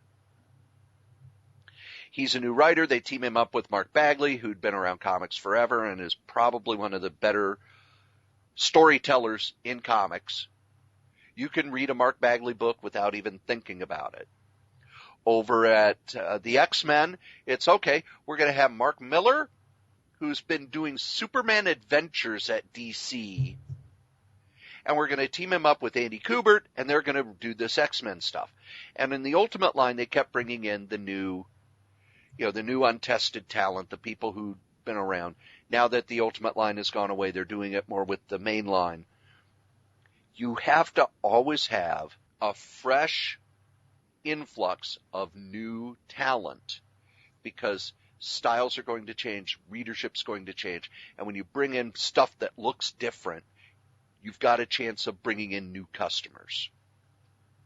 He's a new writer. They team him up with Mark Bagley, who'd been around comics forever and is probably one of the better storytellers in comics. You can read a Mark Bagley book without even thinking about it. Over at the X-Men, it's okay. We're going to have Mark Miller, who's been doing Superman Adventures at DC, and we're going to team him up with Andy Kubert, and they're going to do this X-Men stuff. And in the Ultimate line, they kept bringing in the new untested talent, the people who've been around. Now that the Ultimate line has gone away, they're doing it more with the main line. You have to always have a fresh influx of new talent, because styles are going to change, readership's going to change, and when you bring in stuff that looks different, you've got a chance of bringing in new customers.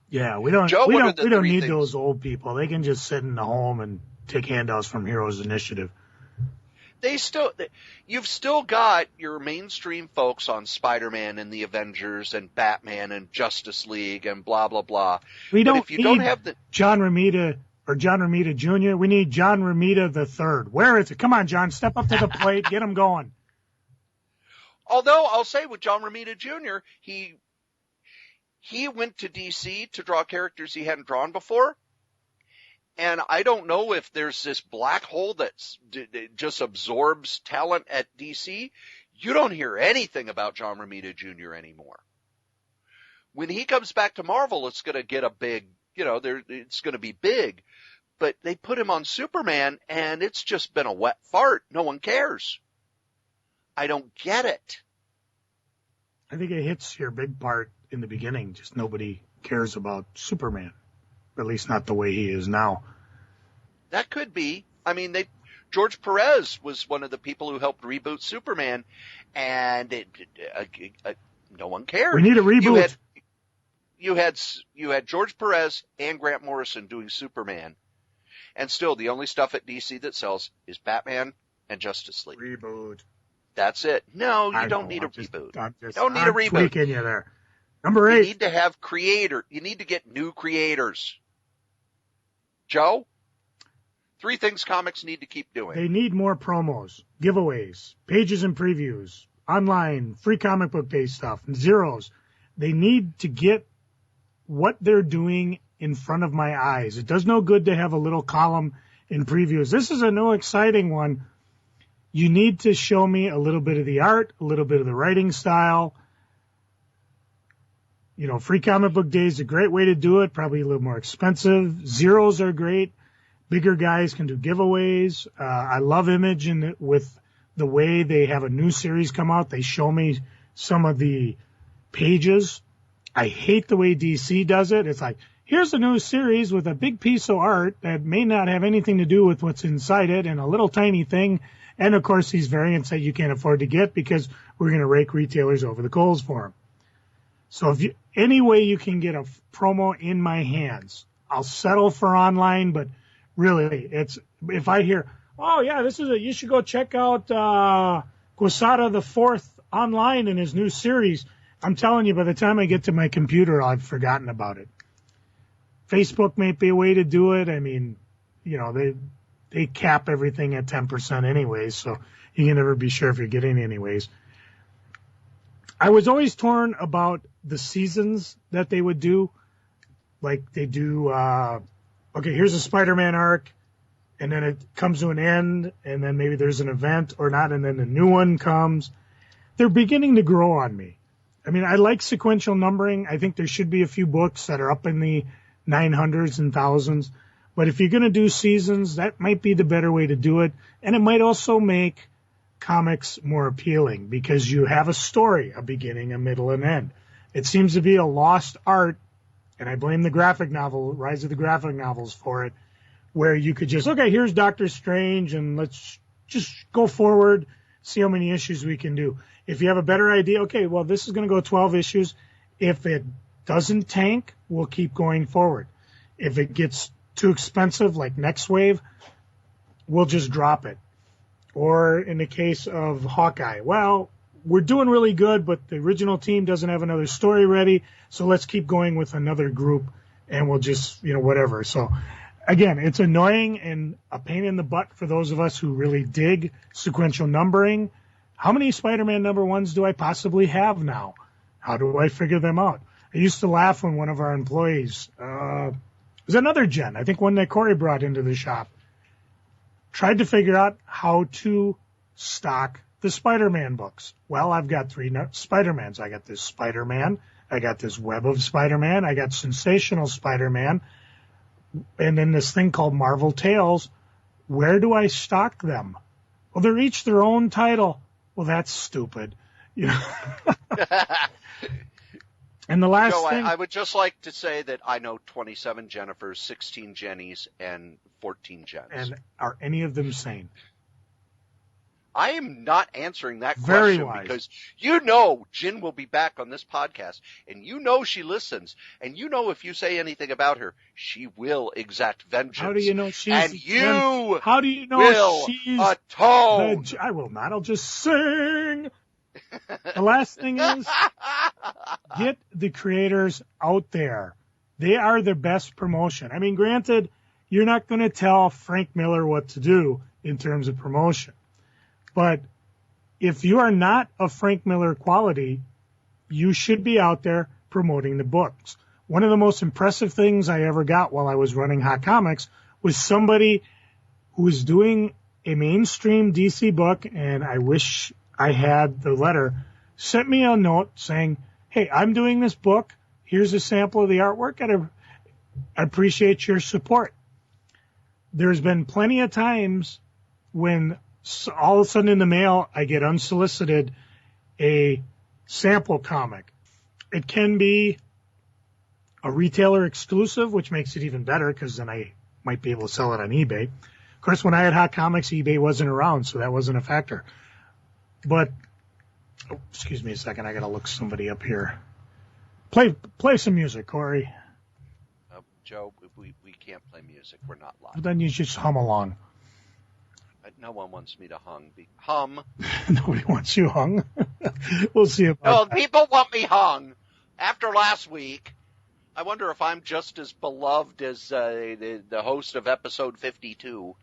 Yeah, we don't need those old people. They can just sit in the home and take handouts from Heroes Initiative. You've still got your mainstream folks on Spider-Man and the Avengers and Batman and Justice League and blah, blah, blah. Don't have John Romita or John Romita Jr. We need John Romita III. Where is it? Come on, John, step up to the plate, get him going. Although I'll say with John Romita Jr., he went to DC to draw characters he hadn't drawn before. And I don't know if there's this black hole that just absorbs talent at DC. You don't hear anything about John Romita Jr. anymore. When he comes back to Marvel, it's going to get a big, it's going to be big. But they put him on Superman, and it's just been a wet fart. No one cares. I don't get it. I think it hits your big part in the beginning. Just nobody cares about Superman. Or at least not the way he is now. That could be. I mean, George Perez was one of the people who helped reboot Superman, and no one cared. We need a reboot. You had George Perez and Grant Morrison doing Superman, and still the only stuff at DC that sells is Batman and Justice League. Reboot. That's it. No, you don't need a reboot. You don't need a reboot. I'm tweaking you there. Number 8. You need to have You need to get new creators. Joe? 3 things comics need to keep doing. They need more promos, giveaways, pages and previews, online, free comic book day stuff, and zeros. They need to get what they're doing in front of my eyes. It does no good to have a little column in previews. This is a new exciting one. You need to show me a little bit of the art, a little bit of the writing style. Free comic book day is a great way to do it, probably a little more expensive. Zeros are great. Bigger guys can do giveaways. I love Image with the way they have a new series come out. They show me some of the pages. I hate the way DC does it. It's like, here's a new series with a big piece of art that may not have anything to do with what's inside it and a little tiny thing. And, of course, these variants that you can't afford to get because we're going to rake retailers over the coals for them. So any way you can get a promo in my hands, I'll settle for online, but really, if I hear, oh yeah, you should go check out Quesada the Fourth online in his new series. I'm telling you, by the time I get to my computer, I've forgotten about it. Facebook may be a way to do it. I mean, they cap everything at 10% anyways, so you can never be sure if you're getting anyways. I was always torn about the seasons that they would do. Like they do, okay, here's a Spider-Man arc, and then it comes to an end, and then maybe there's an event or not, and then a new one comes. They're beginning to grow on me. I mean, I like sequential numbering. I think there should be a few books that are up in the 900s and thousands. But if you're going to do seasons, that might be the better way to do it. And it might also make comics more appealing because you have a story, a beginning, a middle, and end. It seems to be a lost art, and I blame the graphic novel, Rise of the Graphic Novels for it, where you could just, okay, here's Doctor Strange, and let's just go forward, see how many issues we can do. If you have a better idea, okay, well, this is going to go 12 issues. If it doesn't tank, we'll keep going forward. If it gets too expensive, like Next Wave, we'll just drop it. Or in the case of Hawkeye, well, we're doing really good, but the original team doesn't have another story ready, so let's keep going with another group, and we'll just, whatever. So, again, it's annoying and a pain in the butt for those of us who really dig sequential numbering. How many Spider-Man number 1s do I possibly have now? How do I figure them out? I used to laugh when one of our employees, was another Jen, I think one that Corey brought into the shop, tried to figure out how to stock the Spider-Man books. Well, I've got 3 Spider-Mans. I got this Spider-Man. I got this Web of Spider-Man. I got Sensational Spider-Man. And then this thing called Marvel Tales. Where do I stock them? Well, they're each their own title. Well, that's stupid. You know? And the last Joe, thing... I would just like to say that I know 27 Jennifers, 16 Jennies, and 14 Jens. And are any of them sane? I am not answering that Very question wise. because you know Jen will be back on this podcast, and you know she listens, and you know if you say anything about her, she will exact vengeance. How do you know she's... And you how do you know will she's... atone. I will not. I'll just sing. The last thing is, get the creators out there. They are the best promotion. I mean, granted, you're not going to tell Frank Miller what to do in terms of promotion. But if you are not of Frank Miller quality, you should be out there promoting the books. One of the most impressive things I ever got while I was running Hot Comics was somebody who was doing a mainstream DC book, and I wish I had the letter, sent me a note saying, hey, I'm doing this book. Here's a sample of the artwork. I appreciate your support. There's been plenty of times when all of a sudden in the mail, I get unsolicited a sample comic. It can be a retailer exclusive, which makes it even better because then I might be able to sell it on eBay. Of course, when I had Hot Comics, eBay wasn't around, so that wasn't a factor. But, excuse me a second, I got to look somebody up here. Play some music, Corey. Joe, we can't play music. We're not live. But then you just hum along. No one wants me to hum. Nobody wants you hung. We'll see about that. People want me hung. After last week, I wonder if I'm just as beloved as the host of episode 52.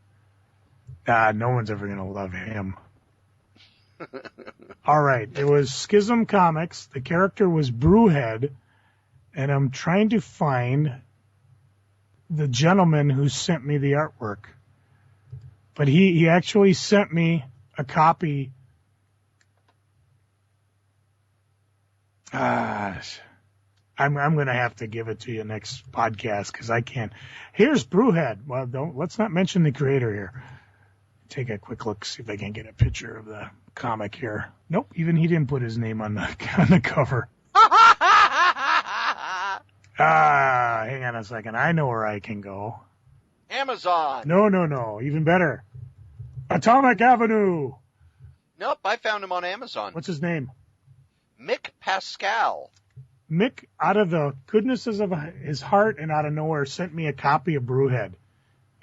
No one's ever going to love him. All right. It was Schism Comics. The character was Brewhead. And I'm trying to find the gentleman who sent me the artwork. But he actually sent me a copy. I'm going to have to give it to you next podcast because I can't. Here's Brewhead. Well, let's not mention the creator here. Take a quick look, see if I can get a picture of the comic here. Nope, even he didn't put his name on the cover. Hang on a second. I know where I can go. Amazon. No. Even better. Atomic Avenue. Nope, I found him on Amazon. What's his name? Mick Pascal. Mick, out of the goodnesses of his heart and out of nowhere, sent me a copy of Brewhead.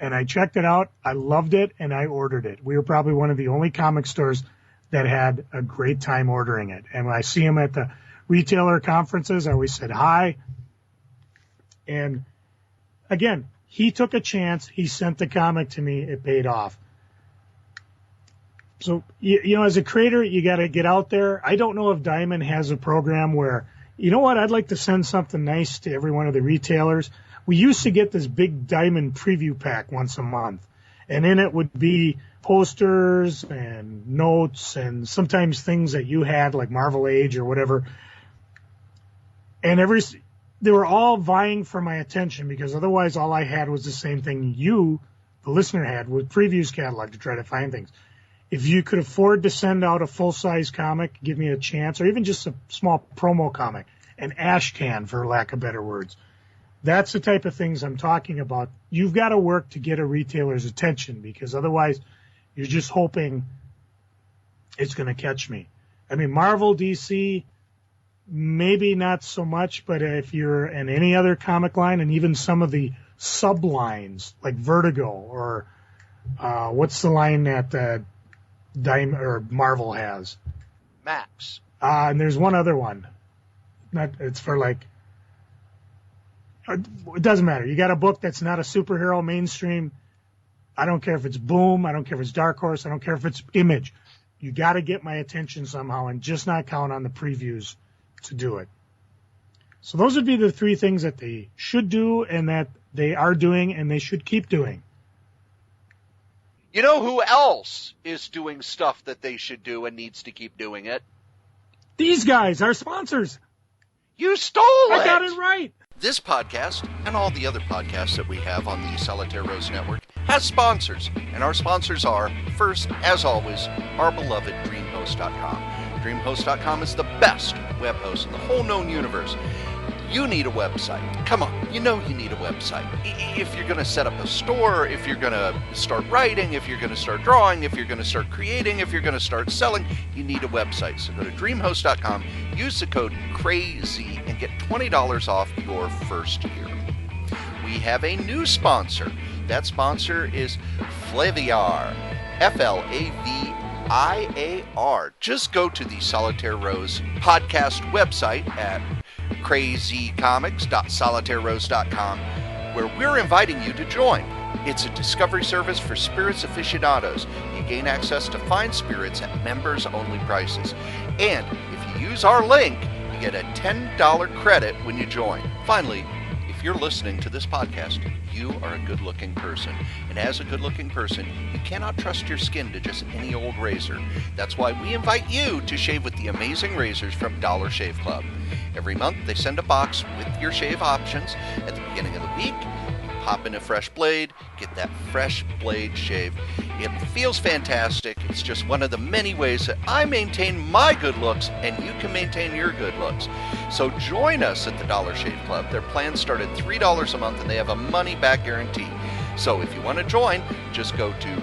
And I checked it out. I loved it, and I ordered it. We were probably one of the only comic stores that had a great time ordering it. And when I see him at the retailer conferences, I always said hi. And again, he took a chance. He sent the comic to me. It paid off. So, you know, as a creator, you got to get out there. I don't know if Diamond has a program where, you know what, I'd like to send something nice to every one of the retailers. We used to get this big Diamond preview pack once a month. And in it would be posters and notes and sometimes things that you had like Marvel Age or whatever. And they were all vying for my attention because otherwise all I had was the same thing you, the listener, had with Previews catalog to try to find things. If you could afford to send out a full-size comic, give me a chance, or even just a small promo comic, an ash can, for lack of better words. That's the type of things I'm talking about. You've got to work to get a retailer's attention because otherwise you're just hoping it's going to catch me. I mean, Marvel, DC, maybe not so much, but if you're in any other comic line and even some of the sublines like Vertigo or what's the line that Marvel has? Max. And there's one other one. It's for like, it doesn't matter. You got a book that's not a superhero mainstream. I don't care if it's Boom. I don't care if it's Dark Horse. I don't care if it's Image. You got to get my attention somehow and just not count on the previews to do it. So those would be the three things that they should do and that they are doing and they should keep doing. You know who else is doing stuff that they should do and needs to keep doing it? These guys, our sponsors. You stole it! I got it right. This podcast, and all the other podcasts that we have on the Solitaire Rose Network, has sponsors. And our sponsors are, first, as always, our beloved DreamHost.com. DreamHost.com is the best web host in the whole known universe. You need a website. Come on, you know you need a website. If you're going to set up a store, if you're going to start writing, if you're going to start drawing, if you're going to start creating, if you're going to start selling, you need a website. So go to DreamHost.com, use the code CRAZY, and get $20 off your first year. We have a new sponsor. That sponsor is Flaviar, Flaviar. Just go to the Solitaire Rose podcast website at crazycomics.solitairerose.com, where we're inviting you to join. It's a discovery service for spirits aficionados. You gain access to fine spirits at members-only prices. And if you use our link, you get a $10 credit when you join. Finally, if you're listening to this podcast, you are a good-looking person. And as a good-looking person, you cannot trust your skin to just any old razor. That's why we invite you to shave with the amazing razors from Dollar Shave Club. Every month, they send a box with your shave options. At the beginning of the week, you pop in a fresh blade, get that fresh blade shave. It feels fantastic. It's just one of the many ways that I maintain my good looks, and you can maintain your good looks. So join us at the Dollar Shave Club. Their plans start at $3 a month, and they have a money-back guarantee. So if you want to join, just go to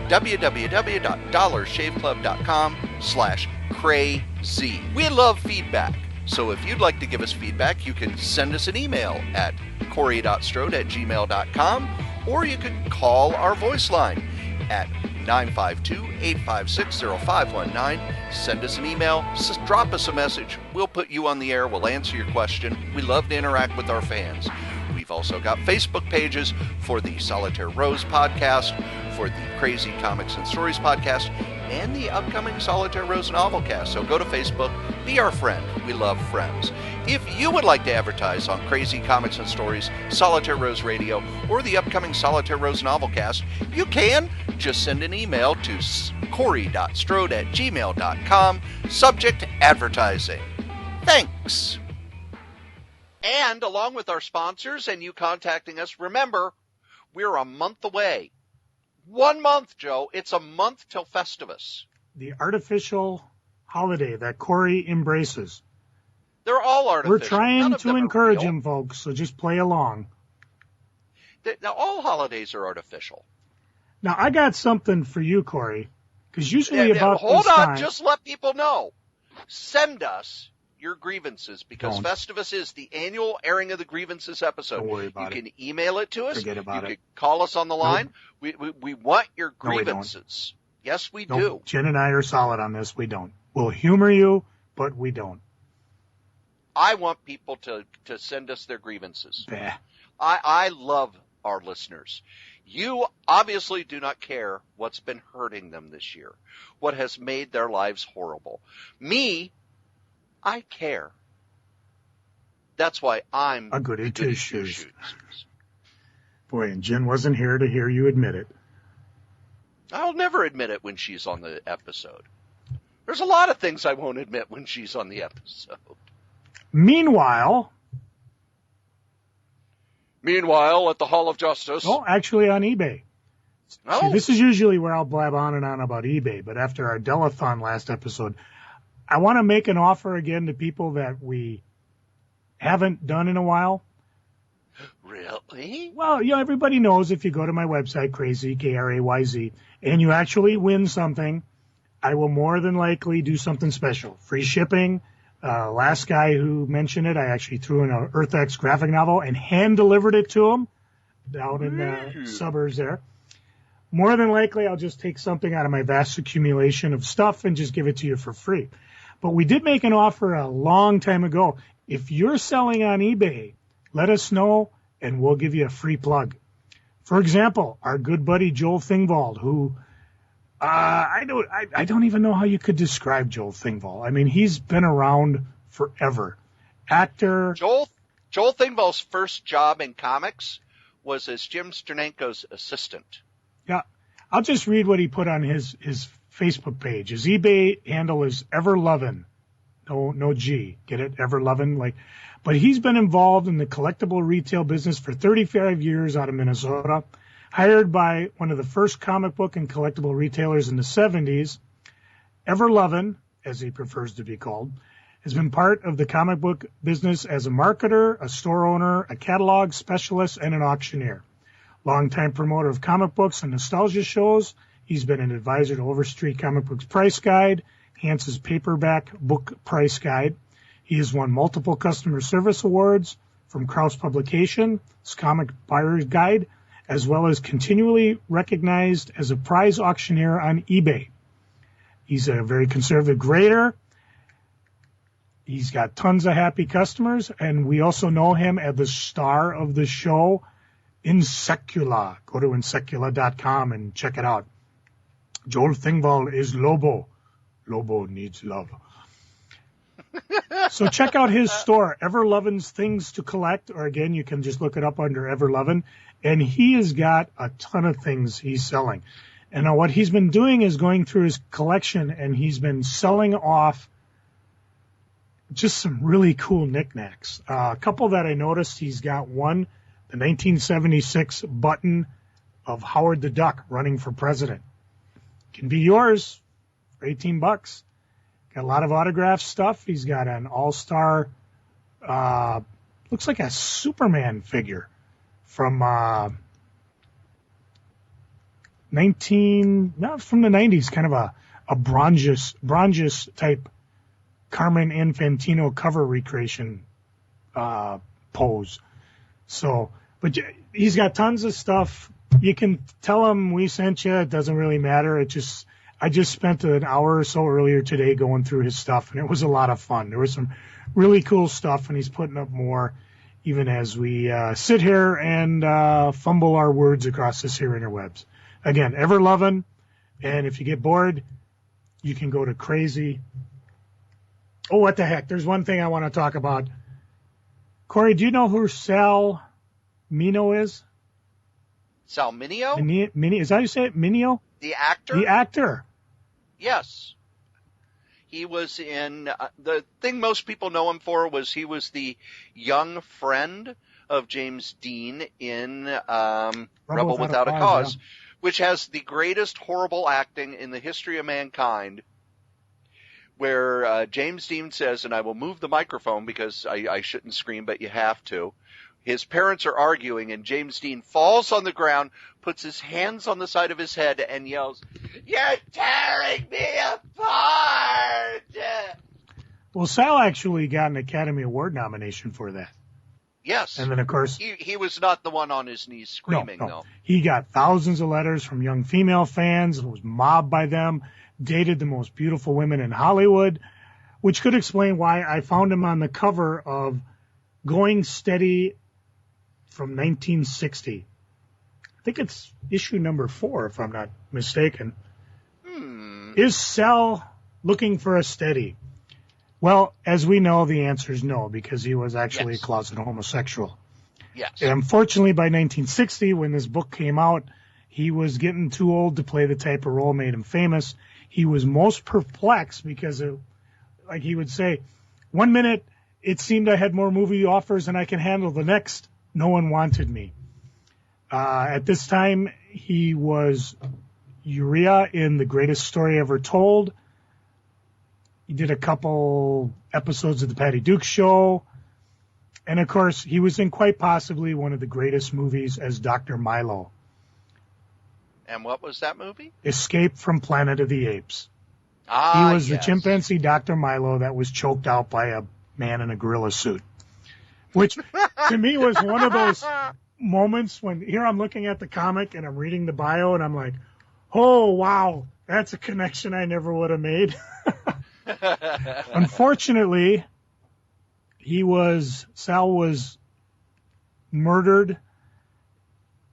www.dollarshaveclub.com/crazy. We love feedback. So if you'd like to give us feedback, you can send us an email at corey.strode@gmail.com, or you can call our voice line at 952-856-0519. Send us an email, drop us a message. We'll put you on the air, we'll answer your question. We love to interact with our fans. We've also got Facebook pages for the Solitaire Rose podcast, for the Crazy Comics and Stories podcast, and the upcoming Solitaire Rose novelcast. So go to Facebook, be our friend. We love friends. If you would like to advertise on Crazy Comics and Stories, Solitaire Rose Radio, or the upcoming Solitaire Rose novelcast, you can just send an email to corey.strode@gmail.com, subject advertising. Thanks. And along with our sponsors and you contacting us, remember, we're a month away. 1 month, Joe. It's a month till Festivus. The artificial holiday that Corey embraces. They're all artificial. We're trying to encourage him, folks, so just play along. Now, all holidays are artificial. Now, I got something for you, Corey, because usually about hold this on, time... just let people know. Send us your grievances, because Don't. Festivus is the annual airing of the grievances episode. Don't worry about You can email it to us. Forget about you it. can call us on the line. Nope. We want your No, we don't. grievances. Yes, we Nope. do. Jen and I are solid on this. We don't. We'll humor you, but we don't. I want people to send us their grievances. Bah. I love our listeners. You obviously do not care what's been hurting them this year, what has made their lives horrible. Me, I care. That's why I'm a goody two-shoes. Boy, and Jen wasn't here to hear you admit it. I'll never admit it when she's on the episode. There's a lot of things I won't admit when she's on the episode. Meanwhile, at the Hall of Justice. oh, actually on eBay. Oh. See, this is usually where I'll blab on and on about eBay, but after our Delathon last episode, I want to make an offer again to people that we haven't done in a while. Really? Well, everybody knows if you go to my website, Crazy, Krayz, and you actually win something, I will more than likely do something special. Free shipping. Last guy who mentioned it, I actually threw in an Earth X graphic novel and hand-delivered it to him down in the suburbs there. More than likely, I'll just take something out of my vast accumulation of stuff and just give it to you for free. But we did make an offer a long time ago. If you're selling on eBay, let us know, and we'll give you a free plug. For example, our good buddy Joel Thingvald, who I don't even know how you could describe Joel Thingvald. I mean, he's been around forever. actor. Joel Thingvall's first job in comics was as Jim Sternenko's assistant. Yeah. I'll just read what he put on his Facebook page. His eBay handle is Everlovin. No G. Get it? Everlovin. But he's been involved in the collectible retail business for 35 years out of Minnesota. Hired by one of the first comic book and collectible retailers in the 70s, Everlovin, as he prefers to be called, has been part of the comic book business as a marketer, a store owner, a catalog specialist, and an auctioneer. Longtime promoter of comic books and nostalgia shows, he's been an advisor to Overstreet Comic Books Price Guide, Hance's Paperback Book Price Guide. He has won multiple customer service awards from Krause Publications, Comic Buyer's Guide, as well as continually recognized as a prize auctioneer on eBay. He's a very conservative grader. He's got tons of happy customers, and we also know him as the star of the show, Insecula. Go to insecula.com and check it out. Joel Thingvall is Lobo. Lobo needs love. So check out his store, Everlovin's Things to Collect, or again, you can just look it up under Everlovin. And he has got a ton of things he's selling. And now what he's been doing is going through his collection, and he's been selling off just some really cool knickknacks. A couple that I noticed, he's got one, the 1976 button of Howard the Duck running for president. Can be yours for $18. Got a lot of autograph stuff. He's got an all-star, looks like a Superman figure from from the 90s, kind of a bronzes type Carmen Infantino cover recreation pose. So, but he's got tons of stuff. You can tell him we sent you. It doesn't really matter. I just spent an hour or so earlier today going through his stuff, and it was a lot of fun. There was some really cool stuff, and he's putting up more even as we sit here and fumble our words across this here interwebs. Again, Everlovin, and if you get bored, you can go to Crazy. Oh, what the heck? There's one thing I want to talk about. Corey, do you know who Sal Mineo is? Sal Mineo? Is that how you say it? Mineo? The actor? The actor. Yes. He was in, the thing most people know him for was he was the young friend of James Dean in Rebel Without a Cause, yeah, which has the greatest horrible acting in the history of mankind, where James Dean says, and I will move the microphone because I shouldn't scream, but you have to. His parents are arguing, and James Dean falls on the ground, puts his hands on the side of his head, and yells, "You're tearing me apart!" Well, Sal actually got an Academy Award nomination for that. Yes. And then, of course... He was not the one on his knees screaming, no. though. He got thousands of letters from young female fans, was mobbed by them, dated the most beautiful women in Hollywood, which could explain why I found him on the cover of Going Steady from 1960. I think it's issue number 4, if I'm not mistaken. Is Sal looking for a steady? Well, as we know, the answer is no, because he was actually a closeted homosexual. Yes. And unfortunately, by 1960, when this book came out, he was getting too old to play the type of role made him famous. He was most perplexed because, like he would say, one minute it seemed I had more movie offers than I can handle. The next, no one wanted me. At this time, he was Urea in The Greatest Story Ever Told. He did a couple episodes of The Patty Duke Show. And, of course, he was in quite possibly one of the greatest movies as Dr. Milo. And what was that movie? Escape from Planet of the Apes. He was the chimpanzee Dr. Milo that was choked out by a man in a gorilla suit. Which, to me, was one of those moments when here I'm looking at the comic and I'm reading the bio and I'm like, oh, wow, that's a connection I never would have made. Unfortunately, Sal was murdered,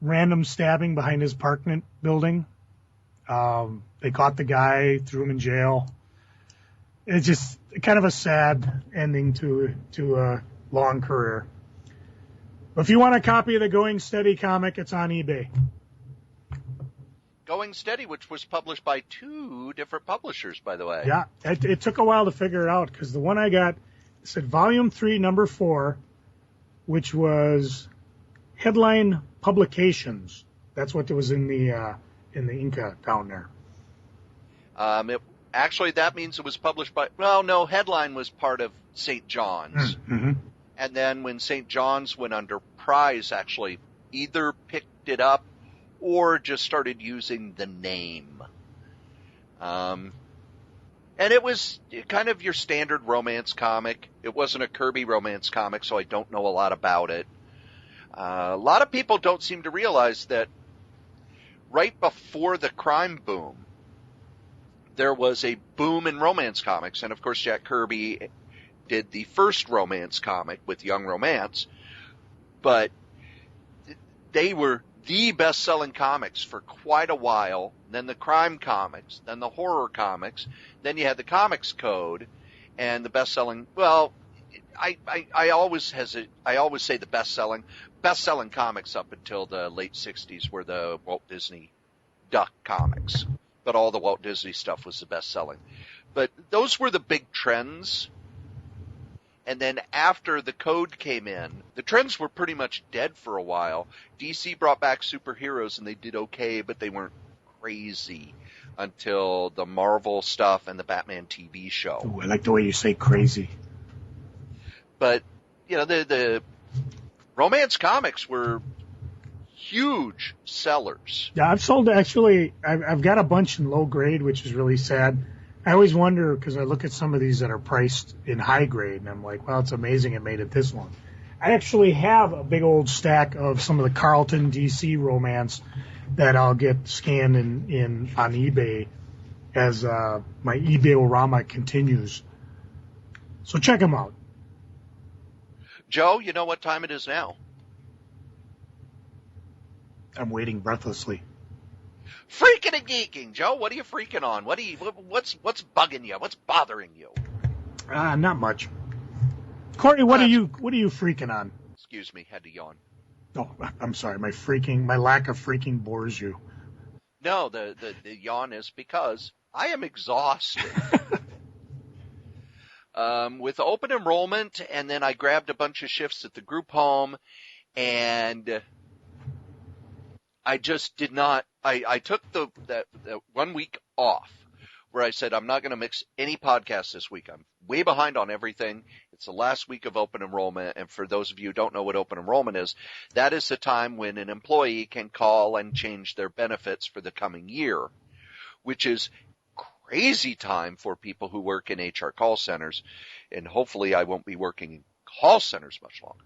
random stabbing behind his apartment building. They caught the guy, threw him in jail. it's just kind of a sad ending to a long career. But if you want a copy of the Going Steady comic, it's on eBay. Going Steady, which was published by 2 different publishers, by the way. Yeah, it took a while to figure it out because the one I got said Volume 3, Number 4, which was Headline Publications. That's what was in the Inca down there. Actually, that means it was published by, well, no, Headline was part of St. John's. Mm-hmm. And then when St. John's went under, Prize actually either picked it up or just started using the name. And it was kind of your standard romance comic. It wasn't a Kirby romance comic, so I don't know a lot about it. A lot of people don't seem to realize that right before the crime boom, there was a boom in romance comics. And, of course, Jack Kirby did the first romance comic with Young Romance. But they were the best-selling comics for quite a while. Then the crime comics, then the horror comics. Then you had the Comics Code and the best-selling, well, I always say the best-selling comics up until the late 60s were the Walt Disney Duck comics. But all the Walt Disney stuff was the best-selling. But those were the big trends. And then after the Code came in, the trends were pretty much dead for a while. DC brought back superheroes, and they did okay, but they weren't crazy until the Marvel stuff and the Batman TV show. Ooh, I like the way you say crazy. But, you know, the romance comics were huge sellers. Yeah, I've sold, actually, I've got a bunch in low grade, which is really sad. I always wonder, because I look at some of these that are priced in high grade, and I'm like, well, it's amazing it made it this long. I actually have a big old stack of some of the Carlton DC romance that I'll get scanned in on eBay as my eBay-orama continues. So check them out. Joe, you know what time it is now? I'm waiting breathlessly. Freaking and geeking, Joe. What are you freaking on? What's bugging you? What's bothering you? Not much. Courtney, what are you freaking on? Excuse me, had to yawn. Oh, I'm sorry. My lack of freaking bores you. No, the yawn is because I am exhausted. With open enrollment, and then I grabbed a bunch of shifts at the group home, and I just did not. I took the 1 week off where I said I'm not going to mix any podcasts this week. I'm way behind on everything. It's the last week of open enrollment, and for those of you who don't know what open enrollment is, that is the time when an employee can call and change their benefits for the coming year, which is crazy time for people who work in HR call centers, and hopefully I won't be working in call centers much longer.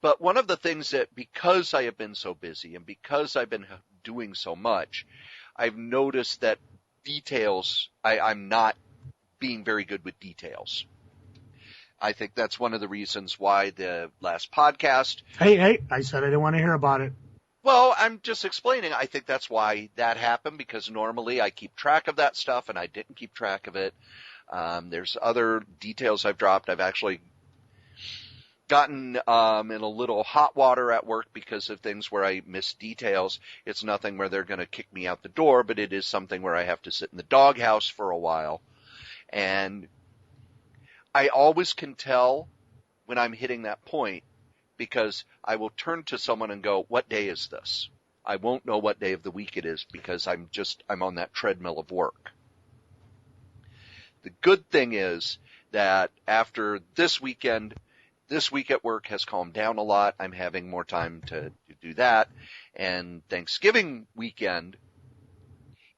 But one of the things that, because I have been so busy and because I've been doing so much, I've noticed that details, I'm not being very good with details. I think that's one of the reasons why the last podcast. Hey, I said I didn't want to hear about it. Well, I'm just explaining. I think that's why that happened, because normally I keep track of that stuff, and I didn't keep track of it. There's other details I've dropped. I've actually gotten in a little hot water at work because of things where I miss details. It's nothing where they're going to kick me out the door, but it is something where I have to sit in the doghouse for a while. And I always can tell when I'm hitting that point, because I will turn to someone and go, what day is this? I won't know what day of the week it is because I'm on that treadmill of work. The good thing is that after this week at work has calmed down a lot. I'm having more time to do that. And Thanksgiving weekend,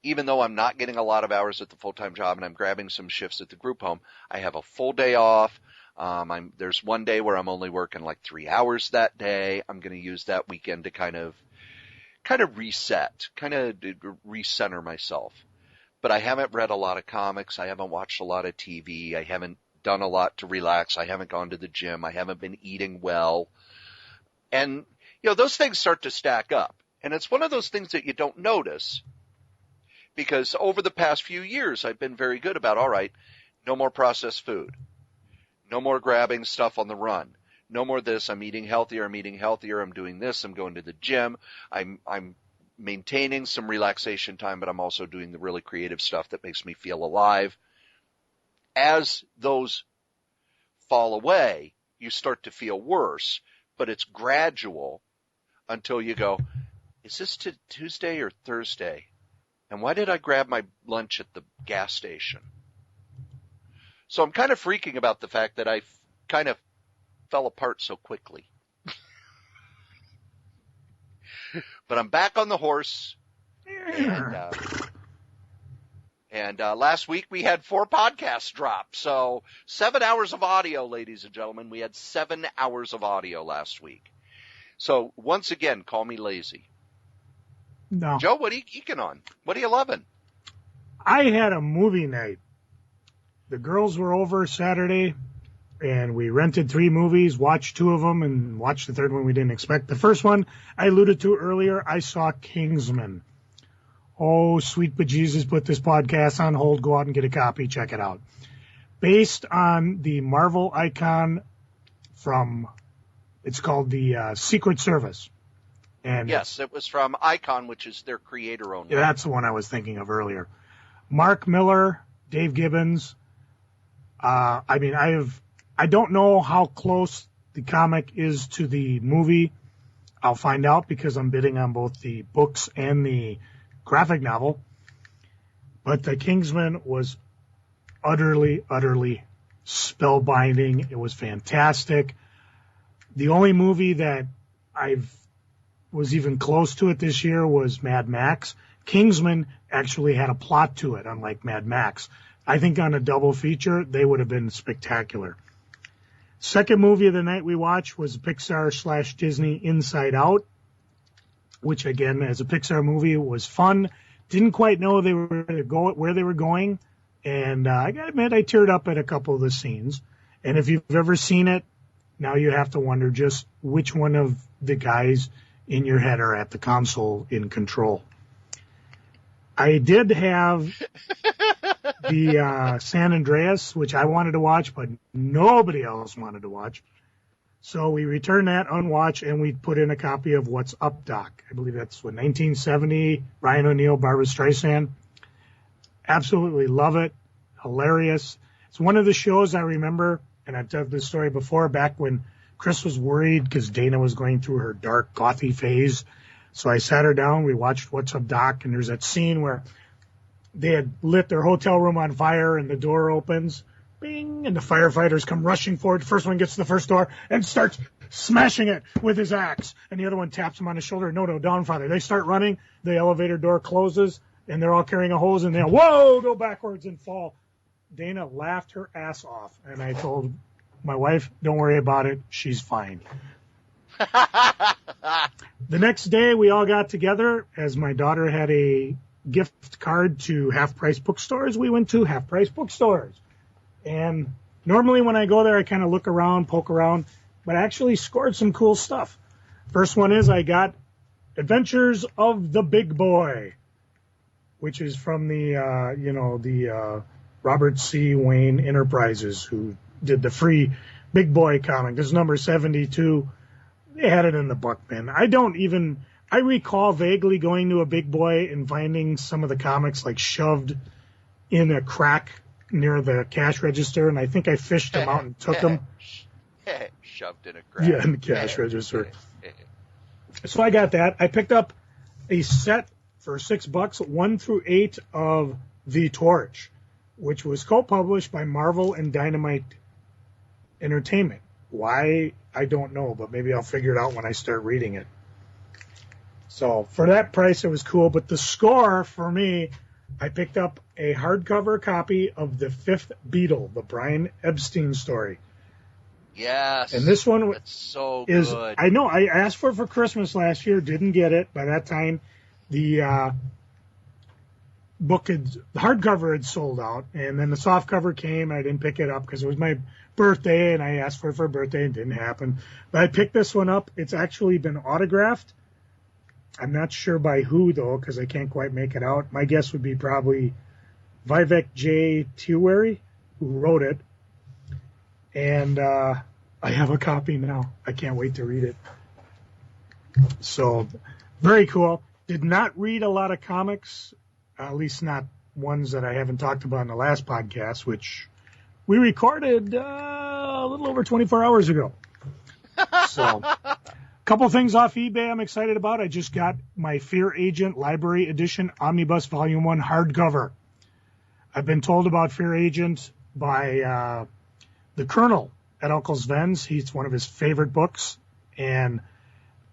even though I'm not getting a lot of hours at the full-time job and I'm grabbing some shifts at the group home, I have a full day off. There's one day where I'm only working like 3 hours that day. I'm going to use that weekend to kind of reset, recenter myself. But I haven't read a lot of comics. I haven't watched a lot of TV. I haven't done a lot to relax. I haven't gone to the gym. I haven't been eating well. And, those things start to stack up. And it's one of those things that you don't notice, because over the past few years, I've been very good about, all right, No more processed food. No more grabbing stuff on the run. No more this. I'm eating healthier. I'm doing this. I'm going to the gym. I'm maintaining some relaxation time, but I'm also doing the really creative stuff that makes me feel alive. As those fall away, you start to feel worse, but it's gradual until you go, is this Tuesday or Thursday? And why did I grab my lunch at the gas station? So I'm kind of freaking about the fact that I kind of fell apart so quickly. But I'm back on the horse. And last week we had 4 podcasts drop. So 7 hours of audio, ladies and gentlemen. We had 7 hours of audio last week. So once again, call me lazy. No. Joe, what are you geeking on? What are you loving? I had a movie night. The girls were over Saturday, and we rented 3 movies, watched 2 of them, and watched the third one we didn't expect. The first one I alluded to earlier, I saw Kingsman. Oh, sweet bejesus, put this podcast on hold, go out and get a copy, check it out. Based on the Marvel icon from, it's called the Secret Service. And yes, it was from Icon, which is their creator-owned. Yeah, that's the one I was thinking of earlier. Mark Miller, Dave Gibbons. I don't know how close the comic is to the movie. I'll find out because I'm bidding on both the books and the graphic novel. But the Kingsman was utterly spellbinding. It was fantastic. The only movie that was even close to it this year was Mad Max. Kingsman actually had a plot to it, unlike Mad Max. I think on a double feature, they would have been spectacular. Second movie of the night we watched was Pixar/Disney Inside Out, which again, as a Pixar movie, was fun. Didn't quite know they were going to go where they were going. And I got to admit, I teared up at a couple of the scenes. And if you've ever seen it, now you have to wonder just which one of the guys in your head are at the console in control. I did have the San Andreas, which I wanted to watch, but nobody else wanted to watch. So we returned that unwatched, and we put in a copy of What's Up, Doc. I believe that's 1970, Ryan O'Neal, Barbra Streisand. Absolutely love it. Hilarious. It's one of the shows I remember, and I've told this story before, back when Chris was worried because Dana was going through her dark, gothy phase. So I sat her down, we watched What's Up, Doc, and there's that scene where they had lit their hotel room on fire and the door opens, bing, and the firefighters come rushing forward. The first one gets to the first door and starts smashing it with his axe. And the other one taps him on the shoulder. No, down, Father. They start running. The elevator door closes, and they're all carrying a hose, and they go backwards and fall. Dana laughed her ass off, and I told my wife, don't worry about it. She's fine. The next day, we all got together as my daughter had a gift card to half-price bookstores. We went to half-price bookstores. And normally when I go there, I kind of look around, poke around, but I actually scored some cool stuff. First one is I got Adventures of the Big Boy, which is from the Robert C. Wayne Enterprises, who did the free Big Boy comic. This is number 72. They had it in the buck bin. I recall vaguely going to a Big Boy and finding some of the comics like shoved in a crack near the cash register, and I think I fished them out and took them. Shoved in a crack. Yeah, in the cash register. So I got that. I picked up a set for $6, 1 through 8 of The Torch, which was co-published by Marvel and Dynamite Entertainment. Why, I don't know, but maybe I'll figure it out when I start reading it. So for that price, it was cool. But the score for me, I picked up a hardcover copy of The Fifth Beatle, the Brian Epstein story. Yes. And this one it's so is good. I know I asked for it for Christmas last year, didn't get it. By that time, the hardcover had sold out, and then the softcover came. And I didn't pick it up because it was my birthday, and I asked for it for a birthday, and it didn't happen. But I picked this one up. It's actually been autographed. I'm not sure by who, though, because I can't quite make it out. My guess would be probably Vivek J. Tiwari. who wrote it. And I have a copy now. I can't wait to read it. So, very cool. Did not read a lot of comics, at least not ones that I haven't talked about in the last podcast, which we recorded a little over 24 hours ago. So, a couple things off eBay I'm excited about. I just got my Fear Agent Library Edition Omnibus Volume 1 hardcover. I've been told about Fear Agent by the Colonel at Uncle Sven's. It's one of his favorite books, and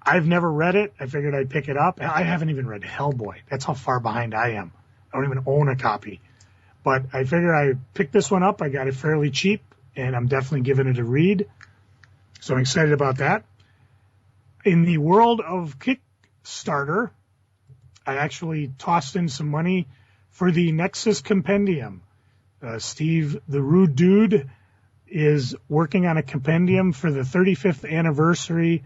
I've never read it. I figured I'd pick it up. I haven't even read Hellboy. That's how far behind I am. I don't even own a copy. But I figured I'd pick this one up. I got it fairly cheap, and I'm definitely giving it a read. So I'm excited about that. In the world of Kickstarter, I actually tossed in some money for the Nexus Compendium. Steve, the Rude Dude, is working on a compendium for the 35th anniversary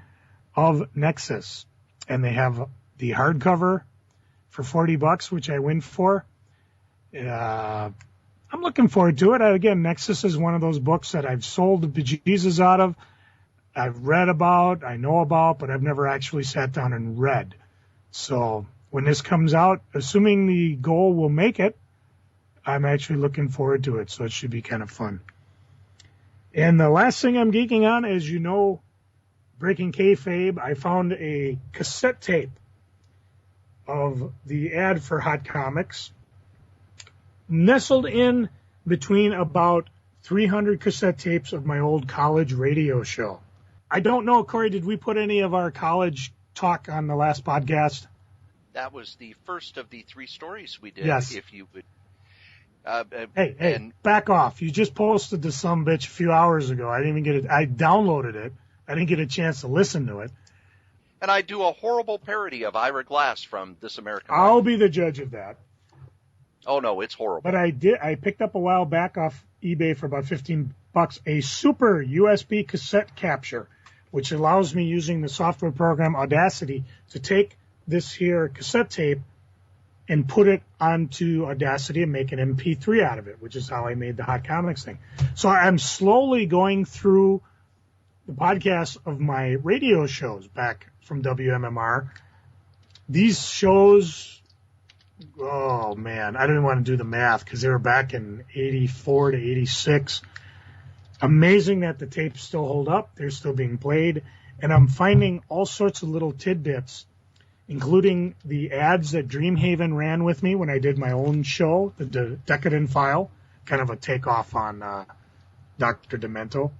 of Nexus. And they have the hardcover for $40, which I went for. I'm looking forward to it. Again, Nexus is one of those books that I've sold the bejesus out of. I've read about, I know about, but I've never actually sat down and read. So when this comes out, assuming the goal will make it, I'm actually looking forward to it. So it should be kind of fun. And the last thing I'm geeking on, as you know, Breaking Kayfabe, I found a cassette tape of the ad for Hot Comics, nestled in between about 300 cassette tapes of my old college radio show. I don't know, Corey, did we put any of our college talk on the last podcast? That was the first of the 3 stories we did. Yes. If you would. Hey, back off. You just posted the sumbitch a few hours ago. I didn't even get it. I downloaded it. I didn't get a chance to listen to it. And I do a horrible parody of Ira Glass from This American Life. I'll be the judge of that. Oh, no, it's horrible. But I picked up a while back off eBay for about $15 a super USB cassette capture, which allows me, using the software program Audacity, to take this here cassette tape and put it onto Audacity and make an MP3 out of it, which is how I made the Hot Comics thing. So I'm slowly going through the podcast of my radio shows back from WMMR. These shows, oh man, I didn't want to do the math because they were back in 84 to 86. Amazing that the tapes still hold up. They're still being played. And I'm finding all sorts of little tidbits, including the ads that Dreamhaven ran with me when I did my own show, the Decadent File, kind of a takeoff on Dr. Demento.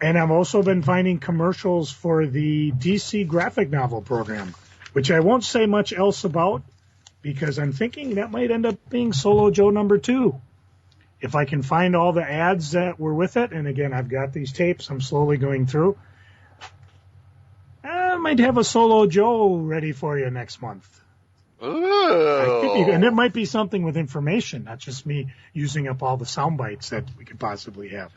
And I've also been finding commercials for the DC graphic novel program, which I won't say much else about because I'm thinking that might end up being Solo Joe #2. If I can find all the ads that were with it, and again, I've got these tapes I'm slowly going through, I might have a Solo Joe ready for you next month. Ooh. And it might be something with information, not just me using up all the sound bites that we could possibly have.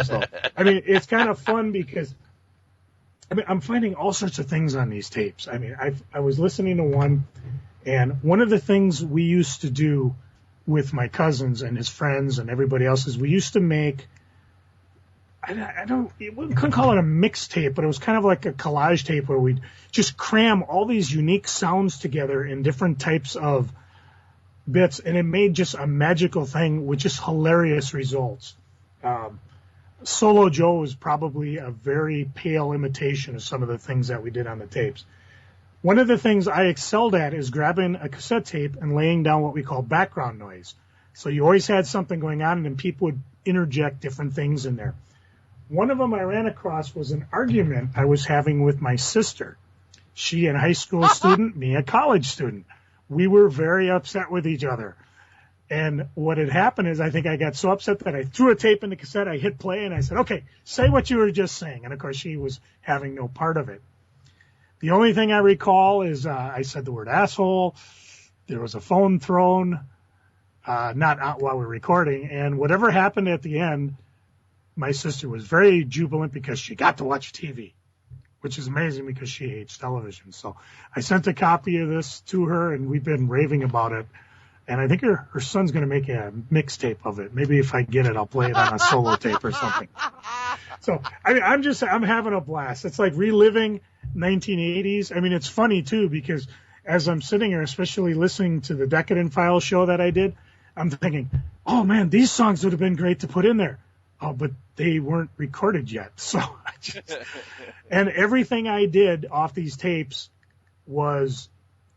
So, I mean, it's kind of fun because, I'm finding all sorts of things on these tapes. I mean, I was listening to one, and one of the things we used to do with my cousins and his friends and everybody else is we used to make, we couldn't call it a mixtape, but it was kind of like a collage tape where we'd just cram all these unique sounds together in different types of bits, and it made just a magical thing with just hilarious results. Solo Joe is probably a very pale imitation of some of the things that we did on the tapes. One of the things I excelled at is grabbing a cassette tape and laying down what we call background noise. So you always had something going on, and then people would interject different things in there. One of them I ran across was an argument I was having with my sister. She a high school student, me a college student. We were very upset with each other. And what had happened is I think I got so upset that I threw a tape in the cassette, I hit play, and I said, okay, say what you were just saying. And, of course, she was having no part of it. The only thing I recall is I said the word asshole. There was a phone thrown, not out while we were recording. And whatever happened at the end, my sister was very jubilant because she got to watch TV, which is amazing because she hates television. So I sent a copy of this to her, and we've been raving about it And I think her son's going to make a mixtape of it. Maybe if I get it, I'll play it on a solo tape or something. So, I mean, I'm having a blast. It's like reliving 1980s. I mean, it's funny too, because as I'm sitting here, especially listening to the Decadent Files show that I did, I'm thinking, oh man, these songs would have been great to put in there. Oh, but they weren't recorded yet. So and everything I did off these tapes was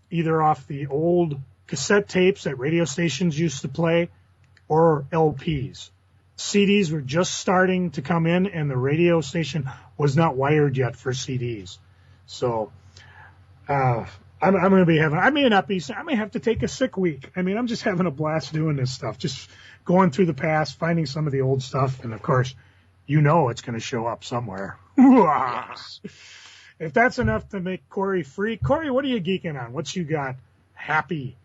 either off the old cassette tapes that radio stations used to play or LPs. CDs were just starting to come in, and the radio station was not wired yet for CDs. So I'm going to be having, I may have to take a sick week. I mean, I'm just having a blast doing this stuff, just going through the past, finding some of the old stuff. And of course, it's going to show up somewhere. Yes. If that's enough to make Corey free. Corey, what are you geeking on? What you got? Happy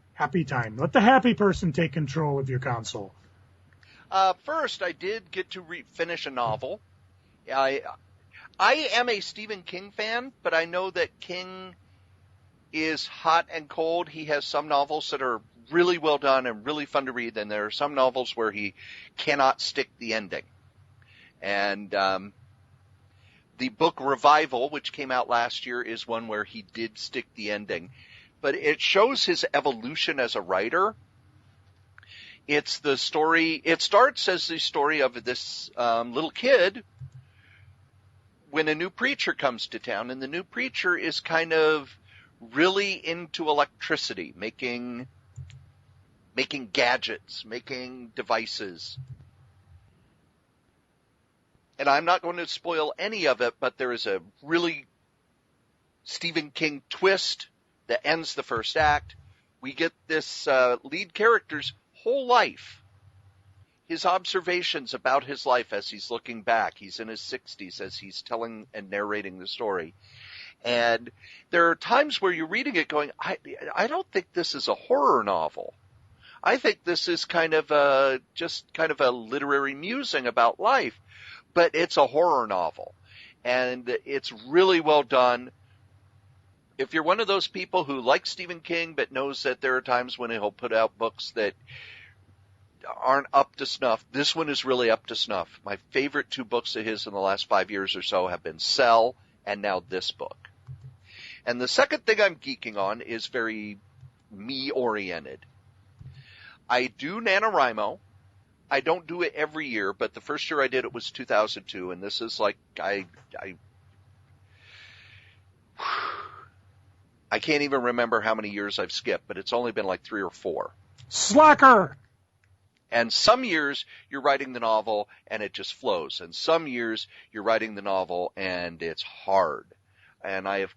time. Let the happy person take control of your console. First, I did get to finish a novel. I am a Stephen King fan, but I know that King is hot and cold. He has some novels that are really well done and really fun to read, and there are some novels where he cannot stick the ending. And the book Revival, which came out last year, is one where he did stick the ending. But it shows his evolution as a writer. It's the story, it starts as the story of this little kid when a new preacher comes to town, and the new preacher is kind of really into electricity, making gadgets, making devices. And I'm not going to spoil any of it, but there is a really Stephen King twist that ends the first act. We get this lead character's whole life, his observations about his life as he's looking back. He's in his 60s as he's telling and narrating the story. And there are times where you're reading it going, I don't think this is a horror novel. I think this is kind of a literary musing about life, but it's a horror novel. And it's really well done. If you're one of those people who likes Stephen King but knows that there are times when he'll put out books that aren't up to snuff, this one is really up to snuff. My favorite two books of his in the last 5 years or so have been Cell and now this book. And the second thing I'm geeking on is very me-oriented. I do NaNoWriMo. I don't do it every year, but the first year I did it was 2002, and this is like I can't even remember how many years I've skipped, but it's only been like 3 or 4. Slacker! And some years you're writing the novel and it just flows. And some years you're writing the novel and it's hard. And I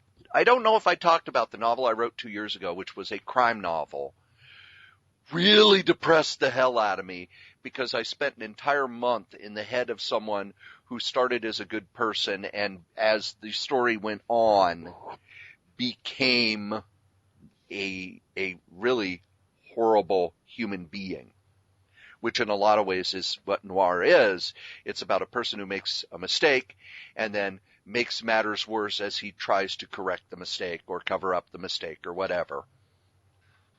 don't know if I talked about the novel I wrote 2 years ago, which was a crime novel. Really depressed the hell out of me because I spent an entire month in the head of someone who started as a good person and as the story went on became a really horrible human being, which in a lot of ways is what noir is. It's about a person who makes a mistake and then makes matters worse as he tries to correct the mistake or cover up the mistake or whatever.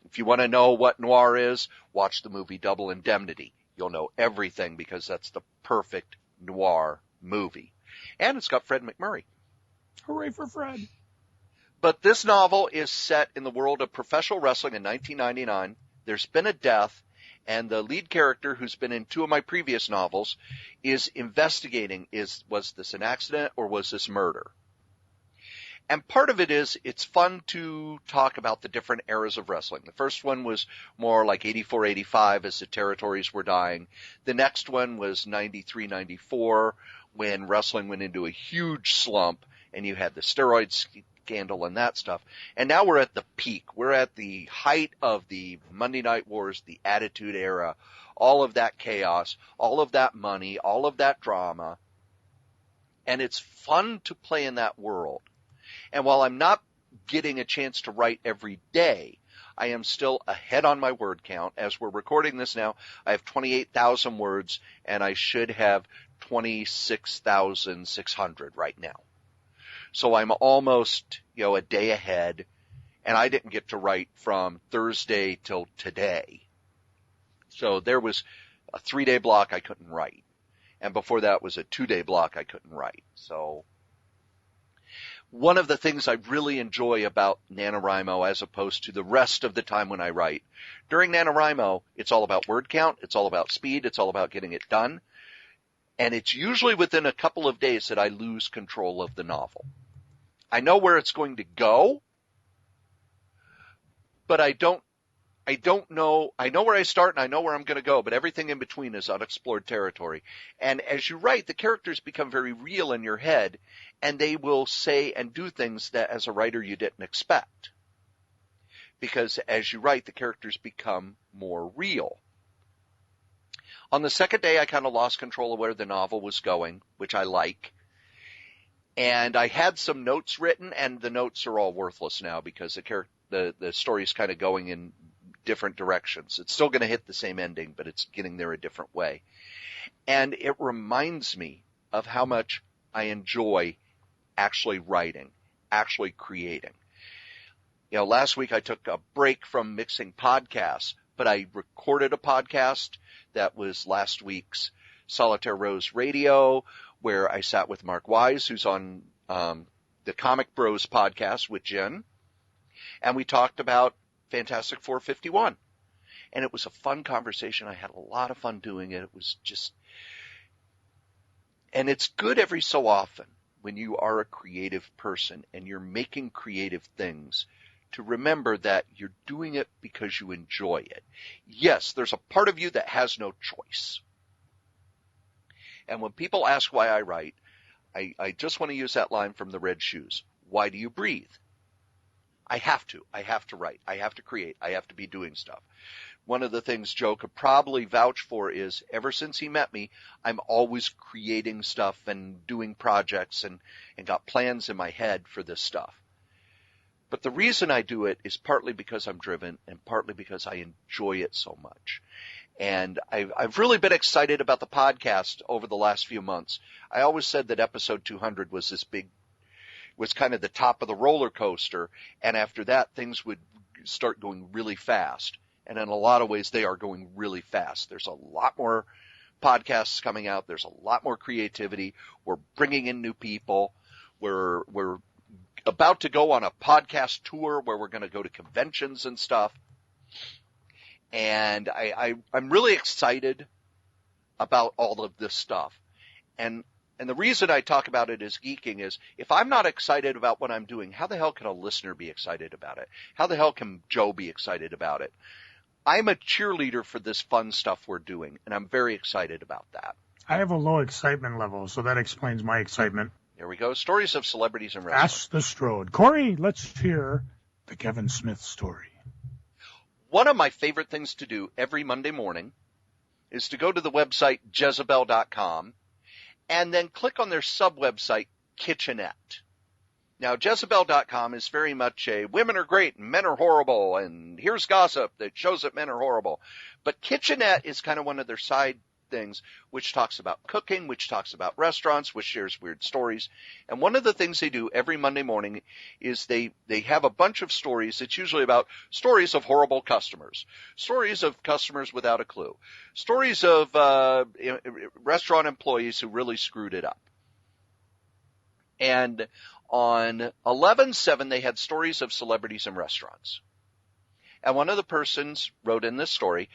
If you want to know what noir is, watch the movie Double Indemnity. You'll know everything because that's the perfect noir movie. And it's got Fred McMurray. Hooray for Fred. But this novel is set in the world of professional wrestling in 1999. There's been a death, and the lead character, who's been in 2 of my previous novels, is investigating, was this an accident or was this murder? And part of it is it's fun to talk about the different eras of wrestling. The first one was more like 84, 85 as the territories were dying. The next one was 93, 94 when wrestling went into a huge slump and you had the steroid scandal and that stuff. And now we're at the peak. We're at the height of the Monday Night Wars, the Attitude Era, all of that chaos, all of that money, all of that drama. And it's fun to play in that world. And while I'm not getting a chance to write every day, I am still ahead on my word count. As we're recording this now, I have 28,000 words, and I should have 26,600 right now. So I'm almost, a day ahead, and I didn't get to write from Thursday till today. So there was a 3-day block I couldn't write. And before that was a 2-day block I couldn't write. So one of the things I really enjoy about NaNoWriMo as opposed to the rest of the time when I write, during NaNoWriMo, it's all about word count, it's all about speed, it's all about getting it done. And it's usually within a couple of days that I lose control of the novel. I know where it's going to go, but I don't know. I know where I start and I know where I'm going to go, but everything in between is unexplored territory. And as you write, the characters become very real in your head, and they will say and do things that as a writer you didn't expect. Because as you write, the characters become more real. On the second day, I kind of lost control of where the novel was going, which I like. And I had some notes written, and the notes are all worthless now because the story's kind of going in different directions. It's still going to hit the same ending, but it's getting there a different way. And it reminds me of how much I enjoy actually writing, actually creating. You know, last week I took a break from mixing podcasts, but I recorded a podcast that was last week's Solitaire Rose Radio, where I sat with Mark Wise, who's on the Comic Bros podcast with Jen, and we talked about Fantastic 451. And it was a fun conversation. I had a lot of fun doing it. It was just, and it's good every so often when you are a creative person and you're making creative things to remember that you're doing it because you enjoy it. Yes, there's a part of you that has no choice. And when people ask why I write, I just want to use that line from the Red Shoes. Why do you breathe? I have to. I have to write. I have to create. I have to be doing stuff. One of the things Joe could probably vouch for is ever since he met me, I'm always creating stuff and doing projects and got plans in my head for this stuff. But the reason I do it is partly because I'm driven and partly because I enjoy it so much. And I've really been excited about the podcast over the last few months. I always said that episode 200 was was kind of the top of the roller coaster. And after that, things would start going really fast. And in a lot of ways, they are going really fast. There's a lot more podcasts coming out. There's a lot more creativity. We're bringing in new people. We're about to go on a podcast tour where we're going to go to conventions and stuff. And I'm really excited about all of this stuff. And the reason I talk about it as geeking is if I'm not excited about what I'm doing, how the hell can a listener be excited about it? How the hell can Joe be excited about it? I'm a cheerleader for this fun stuff we're doing, and I'm very excited about that. I have a low excitement level, so that explains my excitement. There we go. Stories of celebrities and wrestling. Ask the Strode. Corey, let's hear the Kevin Smith story. One of my favorite things to do every Monday morning is to go to the website Jezebel.com and then click on their sub-website, Kitchenette. Now, Jezebel.com is very much a women are great and men are horrible, and here's gossip that shows that men are horrible. But Kitchenette is kind of one of their side things, which talks about cooking, which talks about restaurants, which shares weird stories. And one of the things they do every Monday morning is they have a bunch of stories. It's usually about stories of horrible customers, stories of customers without a clue, stories of restaurant employees who really screwed it up. And on 11/7, they had stories of celebrities and restaurants. And one of the persons wrote in this story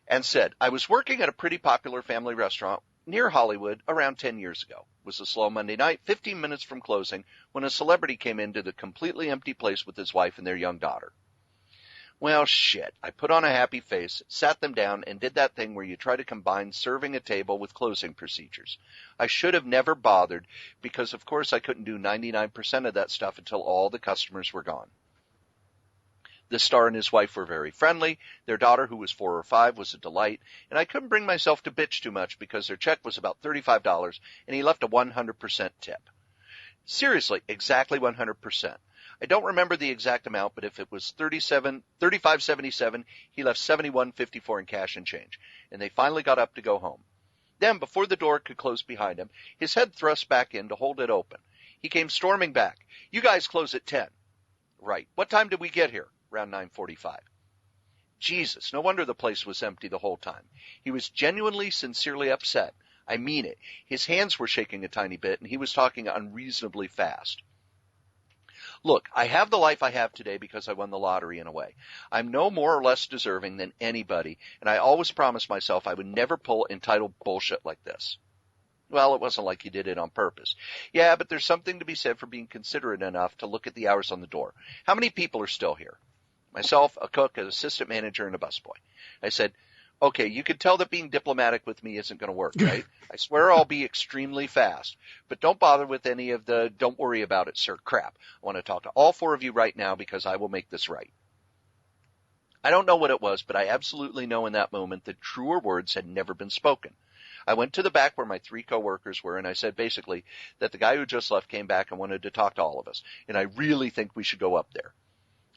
and said, I was working at a pretty popular family restaurant near Hollywood around 10 years ago. It was a slow Monday night, 15 minutes from closing, when a celebrity came into the completely empty place with his wife and their young daughter. Well, shit. I put on a happy face, sat them down, and did that thing where you try to combine serving a table with closing procedures. I should have never bothered because, of course, I couldn't do 99% of that stuff until all the customers were gone. The star and his wife were very friendly. Their daughter, who was 4 or 5, was a delight, and I couldn't bring myself to bitch too much because their check was about $35, and he left a 100% tip. Seriously, exactly 100%. I don't remember the exact amount, but if it was $35.77, he left $71.54 in cash and change, and they finally got up to go home. Then, before the door could close behind him, his head thrust back in to hold it open. He came storming back. You guys close at 10. Right. What time did we get here? Around 9:45. Jesus, no wonder the place was empty the whole time. He was genuinely, sincerely upset. I mean it. His hands were shaking a tiny bit, and he was talking unreasonably fast. Look, I have the life I have today because I won the lottery in a way. I'm no more or less deserving than anybody, and I always promised myself I would never pull entitled bullshit like this. Well, it wasn't like he did it on purpose. Yeah, but there's something to be said for being considerate enough to look at the hours on the door. How many people are still here? Myself, a cook, an assistant manager, and a busboy. I said, okay, you can tell that being diplomatic with me isn't going to work, right? I swear I'll be extremely fast. But don't bother with any of the don't worry about it, sir crap. I want to talk to all four of you right now because I will make this right. I don't know what it was, but I absolutely know in that moment that truer words had never been spoken. I went to the back where my three coworkers were, and I said basically that the guy who just left came back and wanted to talk to all of us, and I really think we should go up there.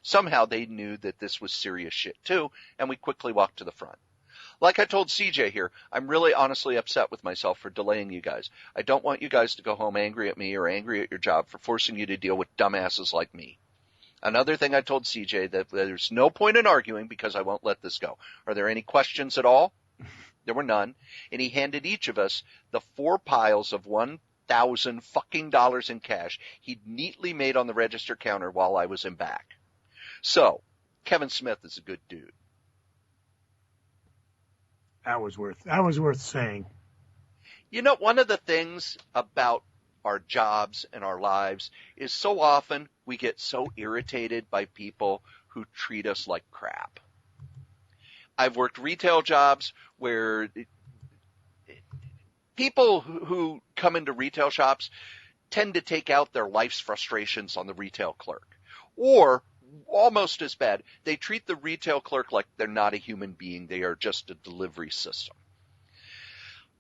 Somehow they knew that this was serious shit too, and we quickly walked to the front. Like I told CJ here, I'm really honestly upset with myself for delaying you guys. I don't want you guys to go home angry at me or angry at your job for forcing you to deal with dumbasses like me. Another thing I told CJ that there's no point in arguing because I won't let this go. Are there any questions at all? There were none, and he handed each of us the 4 piles of $1,000 fucking dollars in cash he'd neatly made on the register counter while I was in back. So, Kevin Smith is a good dude. That was worth saying. You know, one of the things about our jobs and our lives is so often we get so irritated by people who treat us like crap. I've worked retail jobs where people who come into retail shops tend to take out their life's frustrations on the retail clerk. Or, almost as bad, they treat the retail clerk like they're not a human being. They are just a delivery system.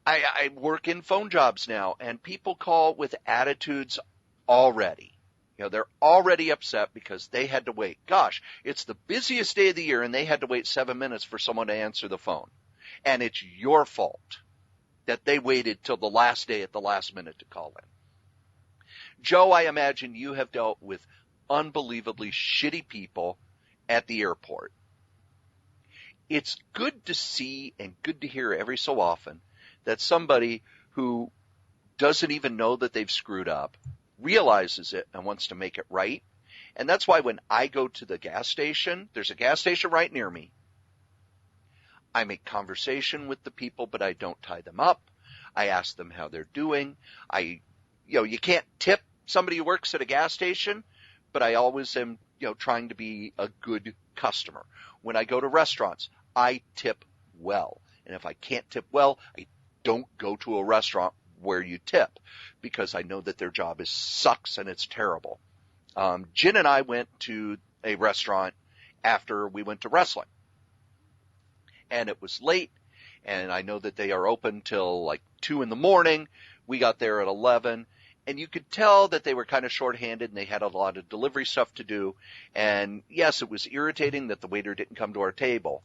I work in phone jobs now, and people call with attitudes already. You know, they're already upset because they had to wait. Gosh, it's the busiest day of the year, and they had to wait 7 minutes for someone to answer the phone. And it's your fault that they waited till the last day at the last minute to call in. Joe, I imagine you have dealt with unbelievably shitty people at the airport. It's good to see and good to hear every so often that somebody who doesn't even know that they've screwed up realizes it and wants to make it right. And that's why when I go to the gas station, there's a gas station right near me. I make conversation with the people, but I don't tie them up. I ask them how they're doing. You can't tip somebody who works at a gas station, but I always am, trying to be a good customer. When I go to restaurants, I tip well. And if I can't tip well, I don't go to a restaurant where you tip because I know that their job sucks and it's terrible. Jen and I went to a restaurant after we went to wrestling. And it was late, and I know that they are open till like 2 a.m. We got there at 11, and you could tell that they were kind of shorthanded and they had a lot of delivery stuff to do. And yes, it was irritating that the waiter didn't come to our table.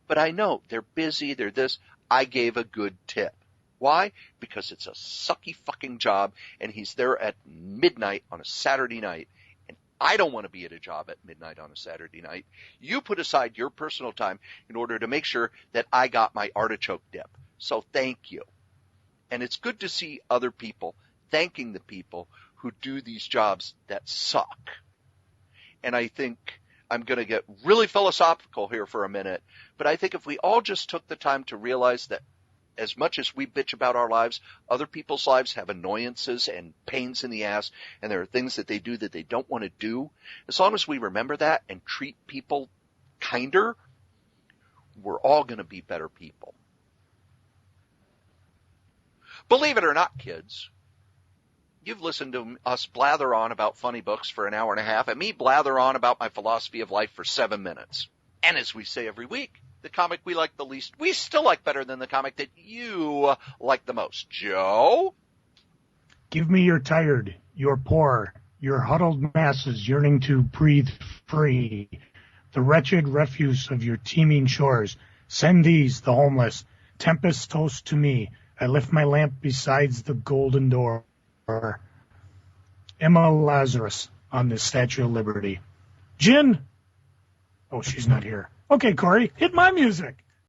But I know they're busy, they're this. I gave a good tip. Why? Because it's a sucky fucking job, and he's there at midnight on a Saturday night. And I don't want to be at a job at midnight on a Saturday night. You put aside your personal time in order to make sure that I got my artichoke dip. So thank you. And it's good to see other people thanking the people who do these jobs that suck. And I think I'm going to get really philosophical here for a minute, but I think if we all just took the time to realize that as much as we bitch about our lives, other people's lives have annoyances and pains in the ass, and there are things that they do that they don't want to do. As long as we remember that and treat people kinder, we're all going to be better people. Believe it or not, kids, you've listened to us blather on about funny books for an hour and a half, and me blather on about my philosophy of life for 7 minutes. And as we say every week, the comic we like the least, we still like better than the comic that you like the most. Joe? Give me your tired, your poor, your huddled masses yearning to breathe free, the wretched refuse of your teeming shores. Send these, the homeless, tempest toast to me. I lift my lamp besides the golden door. Emma Lazarus on the Statue of Liberty. Jin? Oh, she's not here. Okay, Corey, hit my music.